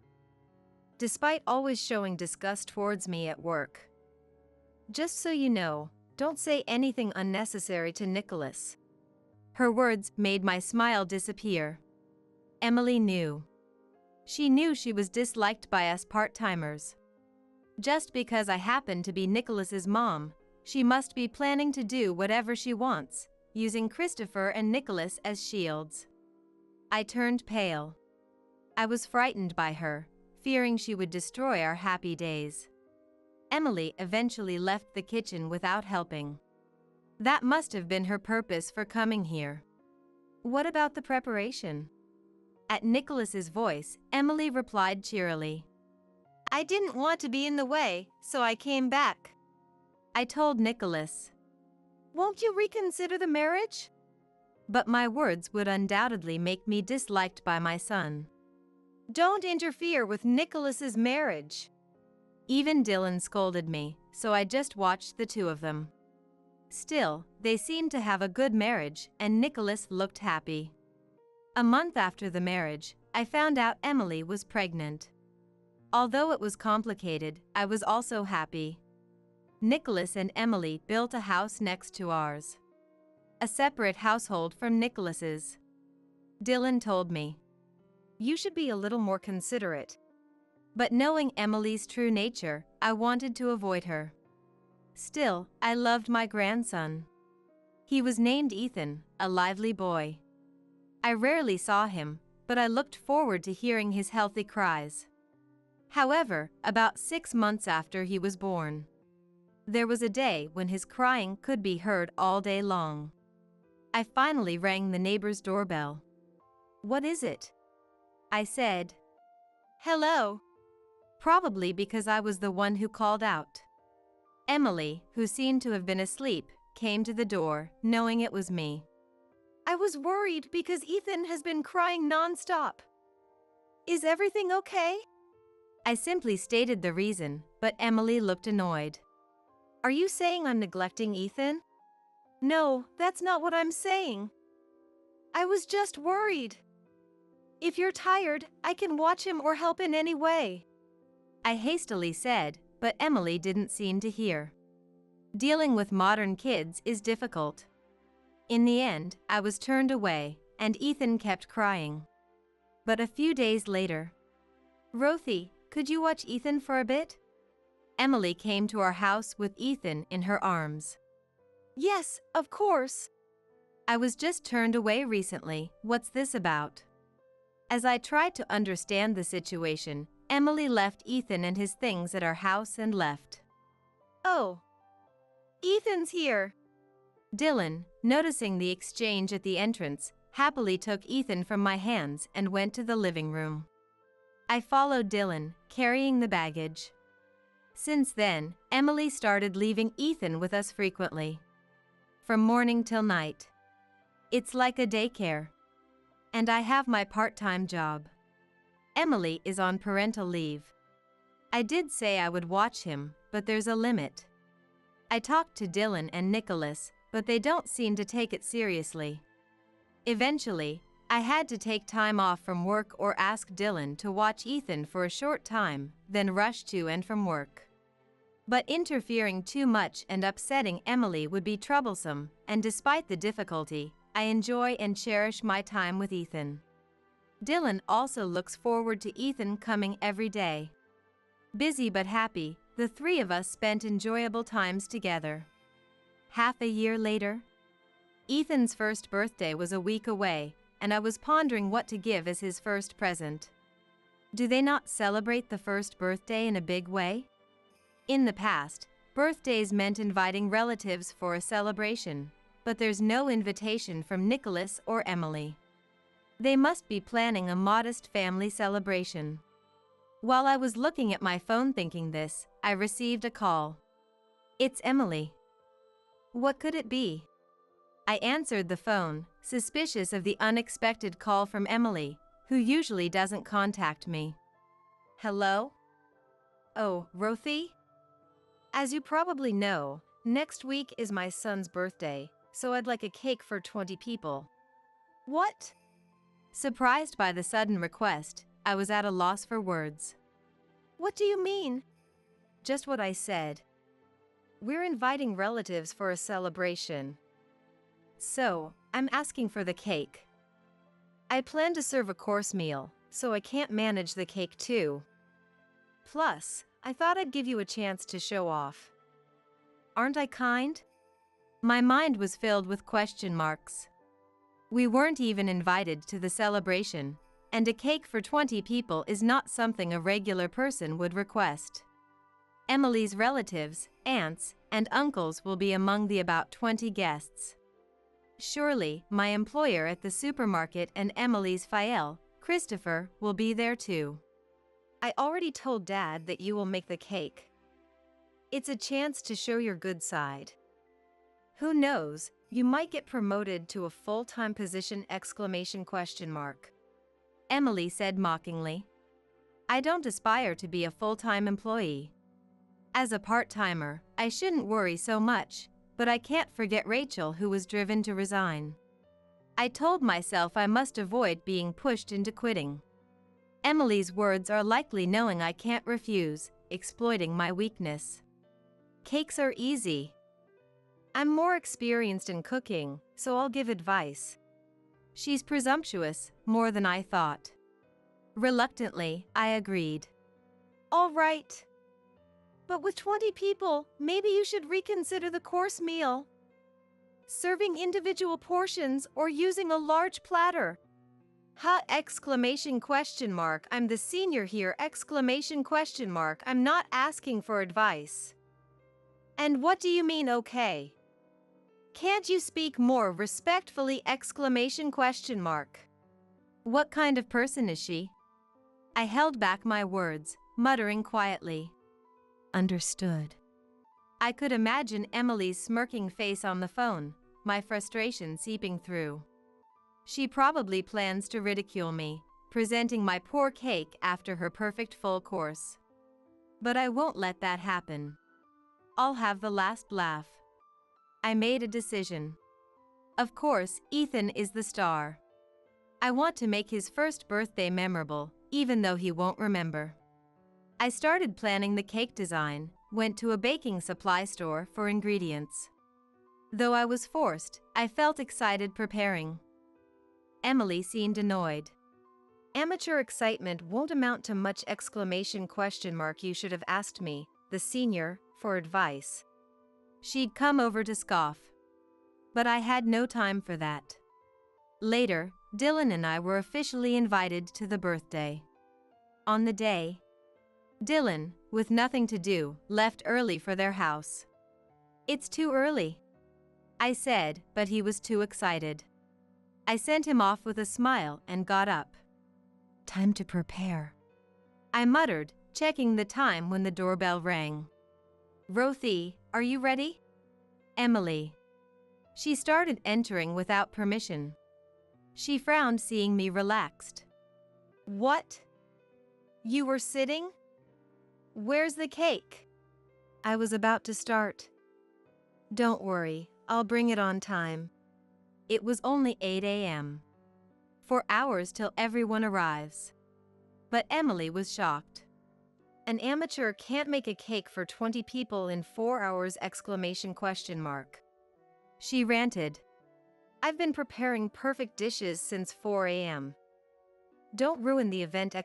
Despite always showing disgust towards me at work. Just so you know, don't say anything unnecessary to Nicholas. Her words made my smile disappear. Emily knew. She knew she was disliked by us part-timers. Just because I happened to be Nicholas's mom, she must be planning to do whatever she wants, using Christopher and Nicholas as shields. I turned pale. I was frightened by her, fearing she would destroy our happy days. Emily eventually left the kitchen without helping. That must have been her purpose for coming here. What about the preparation? At Nicholas's voice, Emily replied cheerily. I didn't want to be in the way, so I came back. I told Nicholas. Won't you reconsider the marriage? But my words would undoubtedly make me disliked by my son. Don't interfere with Nicholas's marriage. Even Dylan scolded me, so I just watched the two of them. Still, they seemed to have a good marriage, and Nicholas looked happy. A month after the marriage, I found out Emily was pregnant. Although it was complicated, I was also happy. Nicholas and Emily built a house next to ours. A separate household from Nicholas's. Dylan told me, you should be a little more considerate. But knowing Emily's true nature, I wanted to avoid her. Still, I loved my grandson. He was named Ethan, a lively boy. I rarely saw him, but I looked forward to hearing his healthy cries. However, about 6 months after he was born, there was a day when his crying could be heard all day long. I finally rang the neighbor's doorbell. What is it? I said. Hello. Probably because I was the one who called out. Emily, who seemed to have been asleep, came to the door, knowing it was me. I was worried because Ethan has been crying nonstop. Is everything okay? I simply stated the reason, but Emily looked annoyed. Are you saying I'm neglecting Ethan? No, that's not what I'm saying. I was just worried. If you're tired, I can watch him or help in any way. I hastily said, but Emily didn't seem to hear. Dealing with modern kids is difficult. In the end, I was turned away, and Ethan kept crying. But a few days later, Rothy, could you watch Ethan for a bit? Emily came to our house with Ethan in her arms. Yes, of course. I was just turned away recently. What's this about? As I tried to understand the situation, Emily left Ethan and his things at our house and left. Oh. Ethan's here. Dylan, noticing the exchange at the entrance, happily took Ethan from my hands and went to the living room. I followed Dylan, carrying the baggage. Since then, Emily started leaving Ethan with us frequently. From morning till night. It's like a daycare. And I have my part-time job. Emily is on parental leave. I did say I would watch him, but there's a limit. I talked to Dylan and Nicholas, but they don't seem to take it seriously. Eventually, I had to take time off from work or ask Dylan to watch Ethan for a short time, then rush to and from work. But interfering too much and upsetting Emily would be troublesome, and despite the difficulty, I enjoy and cherish my time with Ethan. Dylan also looks forward to Ethan coming every day. Busy but happy, the three of us spent enjoyable times together. Half a year later, Ethan's first birthday was a week away, and I was pondering what to give as his first present. Do they not celebrate the first birthday in a big way? In the past, birthdays meant inviting relatives for a celebration, but there's no invitation from Nicholas or Emily. They must be planning a modest family celebration. While I was looking at my phone thinking this, I received a call. It's Emily. What could it be? I answered the phone, suspicious of the unexpected call from Emily, who usually doesn't contact me. Hello? Oh, Rothy? As you probably know, next week is my son's birthday, so I'd like a cake for 20 people. What? Surprised by the sudden request, I was at a loss for words. What do you mean? Just what I said. We're inviting relatives for a celebration. So, I'm asking for the cake. I plan to serve a course meal, so I can't manage the cake too. Plus, I thought I'd give you a chance to show off. Aren't I kind? My mind was filled with question marks. We weren't even invited to the celebration, and a cake for 20 people is not something a regular person would request. Emily's relatives, aunts, and uncles will be among the about 20 guests. Surely, my employer at the supermarket and Emily's Fael, Christopher, will be there too. I already told Dad that you will make the cake. It's a chance to show your good side. Who knows, you might get promoted to a full-time position! Emily said mockingly. I don't aspire to be a full-time employee. As a part-timer, I shouldn't worry so much, but I can't forget Rachel, who was driven to resign. I told myself I must avoid being pushed into quitting. Emily's words are likely knowing I can't refuse, exploiting my weakness. Cakes are easy. I'm more experienced in cooking, so I'll give advice. She's presumptuous, more than I thought. Reluctantly, I agreed. All right. But with 20 people, maybe you should reconsider the course meal. Serving individual portions or using a large platter. Ha! I'm the senior here! I'm not asking for advice. And what do you mean, okay? Can't you speak more respectfully! What kind of person is she? I held back my words, muttering quietly. Understood. I could imagine Emily's smirking face on the phone, my frustration seeping through. She probably plans to ridicule me, presenting my poor cake after her perfect full course. But I won't let that happen. I'll have the last laugh. I made a decision. Of course, Ethan is the star. I want to make his first birthday memorable, even though he won't remember. I started planning the cake design, went to a baking supply store for ingredients. Though I was forced, I felt excited preparing. Emily seemed annoyed. Amateur excitement won't amount to much! You should have asked me. the senior, for advice. She'd come over to scoff. But I had no time for that. Later, Dylan and I were officially invited to the birthday. On the day, Dylan, with nothing to do, left early for their house. "It's too early," I said, but he was too excited. I sent him off with a smile and got up. "Time to prepare," I muttered, checking the time when the doorbell rang. "Rothy, are you ready?" "Emily." She started entering without permission. She frowned seeing me relaxed. What? You were sitting? Where's the cake? I was about to start. "Don't worry, I'll bring it on time." It was only 8 a.m. 4 hours till everyone arrives. But Emily was shocked. An amateur can't make a cake for 20 people in 4 hours! She ranted. I've been preparing perfect dishes since 4 a.m. Don't ruin the event!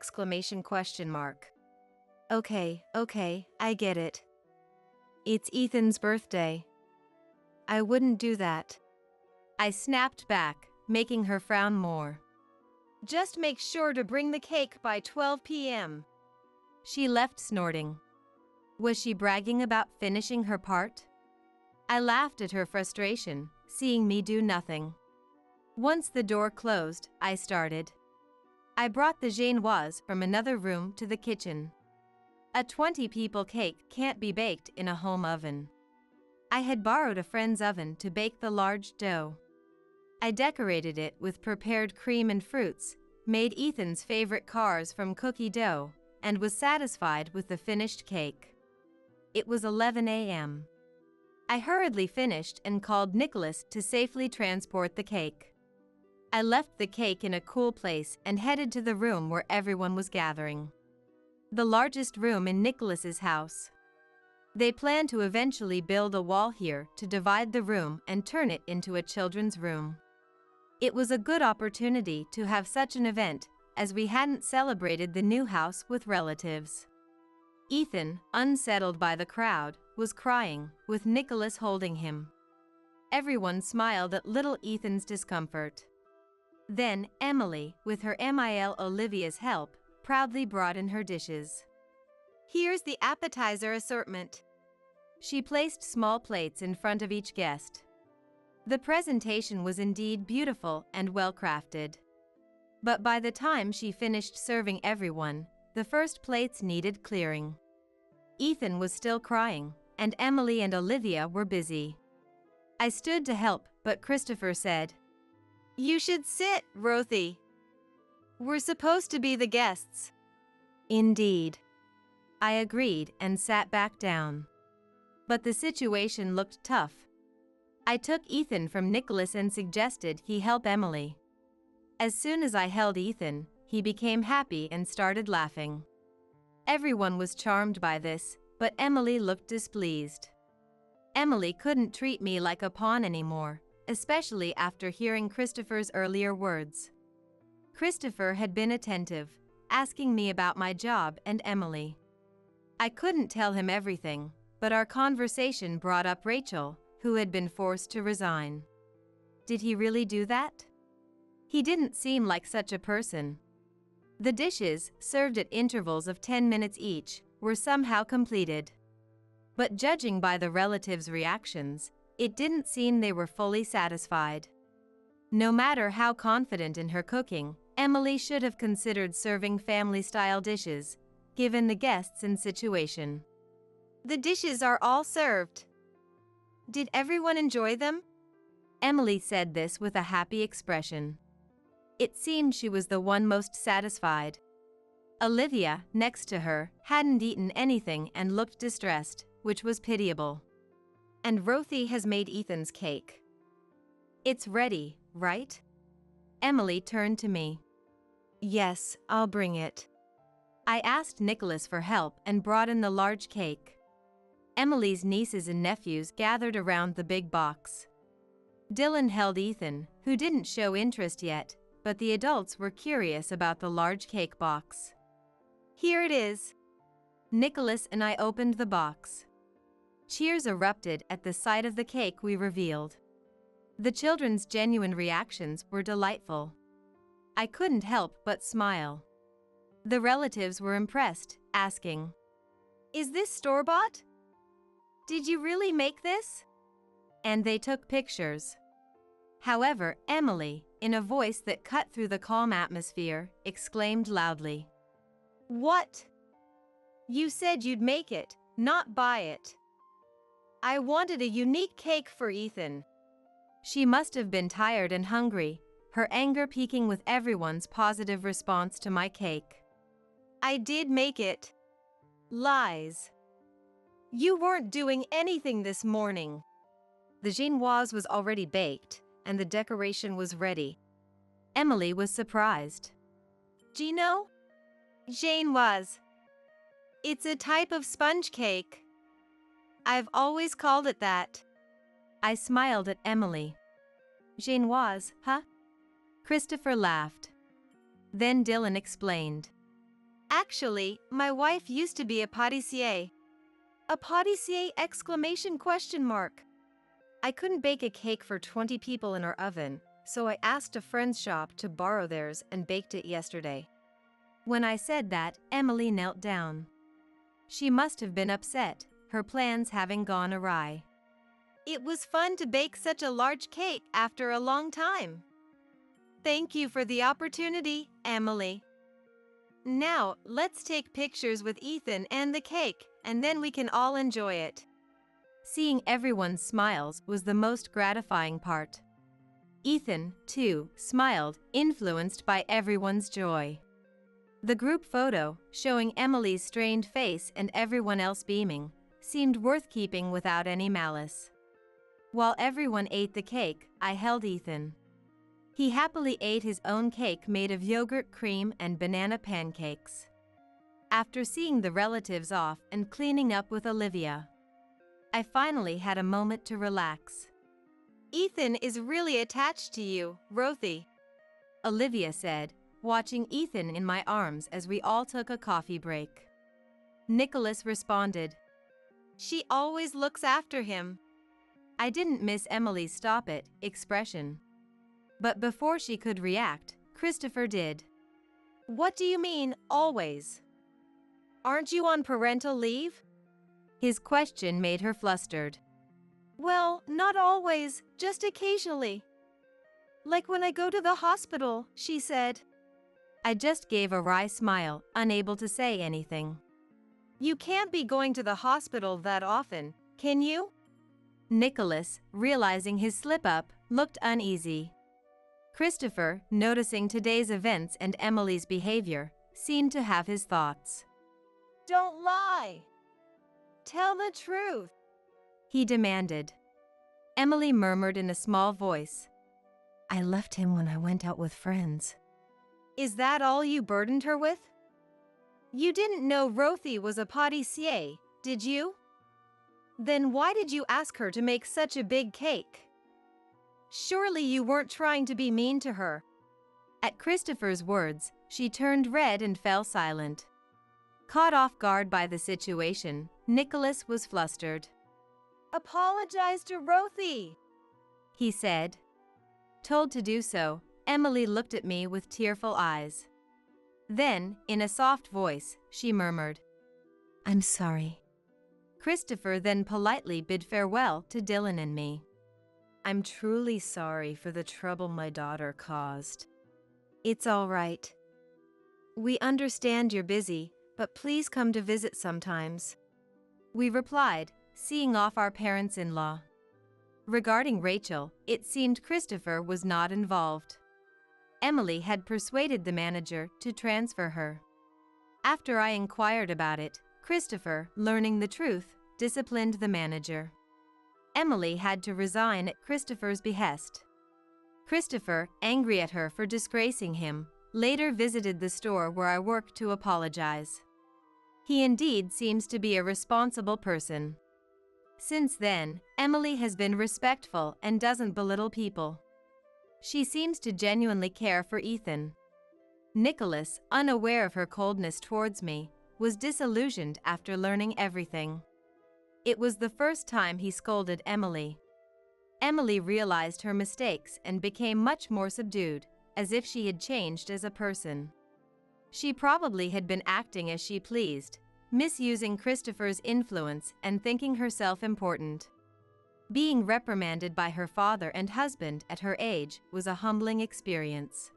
Okay, I get it. It's Ethan's birthday. I wouldn't do that. I snapped back, making her frown more. Just make sure to bring the cake by 12 p.m. She left snorting. Was she bragging about finishing her part? I laughed at her frustration, seeing me do nothing. Once the door closed, I started. I brought the genoise from another room to the kitchen. A 20-people cake can't be baked in a home oven. I had borrowed a friend's oven to bake the large dough. I decorated it with prepared cream and fruits, made Ethan's favorite cars from cookie dough, and was satisfied with the finished cake. It was 11 a.m. I hurriedly finished and called Nicholas to safely transport the cake. I left the cake in a cool place and headed to the room where everyone was gathering. The largest room in Nicholas's house. They plan to eventually build a wall here to divide the room and turn it into a children's room. It was a good opportunity to have such an event, as we hadn't celebrated the new house with relatives. Ethan, unsettled by the crowd, was crying, with Nicholas holding him. Everyone smiled at little Ethan's discomfort. Then, Emily, with her Olivia's help, proudly brought in her dishes. Here's the appetizer assortment. She placed small plates in front of each guest. The presentation was indeed beautiful and well-crafted. But by the time she finished serving everyone, the first plates needed clearing. Ethan was still crying, and Emily and Olivia were busy. I stood to help, but Christopher said, "You should sit, Rothy. We're supposed to be the guests." Indeed. I agreed and sat back down. But the situation looked tough. I took Ethan from Nicholas and suggested he help Emily. As soon as I held Ethan, he became happy and started laughing. Everyone was charmed by this, but Emily looked displeased. Emily couldn't treat me like a pawn anymore, especially after hearing Christopher's earlier words. Christopher had been attentive, asking me about my job and Emily. I couldn't tell him everything, but our conversation brought up Rachel, who had been forced to resign. Did he really do that? He didn't seem like such a person. The dishes, served at intervals of 10 minutes each, were somehow completed. But judging by the relatives' reactions, it didn't seem they were fully satisfied. No matter how confident in her cooking, Emily should have considered serving family-style dishes, given the guests and situation. The dishes are all served. Did everyone enjoy them? Emily said this with a happy expression. It seemed she was the one most satisfied. Olivia, next to her, hadn't eaten anything and looked distressed, which was pitiable. And Rothy has made Ethan's cake. It's ready, right? Emily turned to me. Yes, I'll bring it. I asked Nicholas for help and brought in the large cake. Emily's nieces and nephews gathered around the big box. Dylan held Ethan, who didn't show interest yet, but the adults were curious about the large cake box. Here it is. Nicholas and I opened the box. Cheers erupted at the sight of the cake we revealed. The children's genuine reactions were delightful. I couldn't help but smile. The relatives were impressed, asking, "Is this store-bought? Did you really make this?" And they took pictures. However, Emily, in a voice that cut through the calm atmosphere, exclaimed loudly, "What? You said you'd make it, not buy it. I wanted a unique cake for Ethan." She must have been tired and hungry, her anger peaking with everyone's positive response to my cake. "I did make it." "Lies. You weren't doing anything this morning." The genoise was already baked, and the decoration was ready. Emily was surprised. "Gino?" Jane was. "It's a type of sponge cake. I've always called it that." I smiled at Emily. Genoise, huh? Christopher laughed. Then Dylan explained. "Actually, my wife used to be a pâtissier." A pâtissier exclamation question mark. "I couldn't bake a cake for 20 people in our oven, so I asked a friend's shop to borrow theirs and baked it yesterday." When I said that, Emily knelt down. She must have been upset, her plans having gone awry. "It was fun to bake such a large cake after a long time. Thank you for the opportunity, Emily. Now, let's take pictures with Ethan and the cake, and then we can all enjoy it." Seeing everyone's smiles was the most gratifying part. Ethan, too, smiled, influenced by everyone's joy. The group photo, showing Emily's strained face and everyone else beaming, seemed worth keeping without any malice. While everyone ate the cake, I held Ethan. He happily ate his own cake made of yogurt cream and banana pancakes. After seeing the relatives off and cleaning up with Olivia, I finally had a moment to relax. "Ethan is really attached to you, Rothy," Olivia said, watching Ethan in my arms as we all took a coffee break. Nicholas responded, "She always looks after him." I didn't miss Emily's stop it expression. But before she could react, Christopher did. "What do you mean, always? Aren't you on parental leave?" His question made her flustered. "Well, not always, just occasionally. Like when I go to the hospital," she said. I just gave a wry smile, unable to say anything. "You can't be going to the hospital that often, can you?" Nicholas, realizing his slip-up, looked uneasy. Christopher, noticing today's events and Emily's behavior, seemed to have his thoughts. "Don't lie. Tell the truth," he demanded. Emily murmured in a small voice, "I left him when I went out with friends." "Is that all you burdened her with? You didn't know Rothy was a pâtissier, did you? Then why did you ask her to make such a big cake? Surely you weren't trying to be mean to her." At Christopher's words, she turned red and fell silent. Caught off guard by the situation, Nicholas was flustered. "Apologize to Rothy," he said. Told to do so, Emily looked at me with tearful eyes. Then, in a soft voice, she murmured, "I'm sorry." Christopher then politely bid farewell to Dylan and me. "I'm truly sorry for the trouble my daughter caused." "It's all right. We understand you're busy, but please come to visit sometimes," we replied, seeing off our parents-in-law. Regarding Rachel, it seemed Christopher was not involved. Emily had persuaded the manager to transfer her. After I inquired about it, Christopher, learning the truth, disciplined the manager. Emily had to resign at Christopher's behest. Christopher, angry at her for disgracing him, later visited the store where I work to apologize. He indeed seems to be a responsible person. Since then, Emily has been respectful and doesn't belittle people. She seems to genuinely care for Ethan. Nicholas, unaware of her coldness towards me, was disillusioned after learning everything. It was the first time he scolded Emily. Emily realized her mistakes and became much more subdued, as if she had changed as a person. She probably had been acting as she pleased, misusing Christopher's influence and thinking herself important. Being reprimanded by her father and husband at her age was a humbling experience.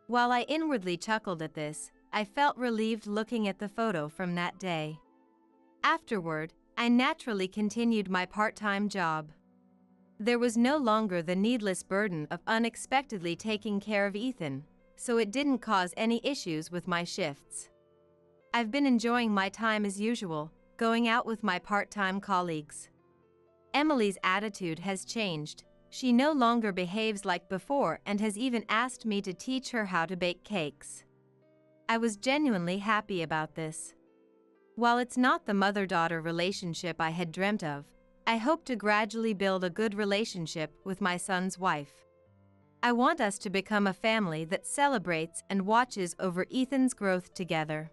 While I inwardly chuckled at this, I felt relieved looking at the photo from that day. Afterward, I naturally continued my part-time job. There was no longer the needless burden of unexpectedly taking care of Ethan, so it didn't cause any issues with my shifts. I've been enjoying my time as usual, going out with my part-time colleagues. Emily's attitude has changed. She no longer behaves like before and has even asked me to teach her how to bake cakes. I was genuinely happy about this. While it's not the mother-daughter relationship I had dreamt of, I hope to gradually build a good relationship with my son's wife. I want us to become a family that celebrates and watches over Ethan's growth together.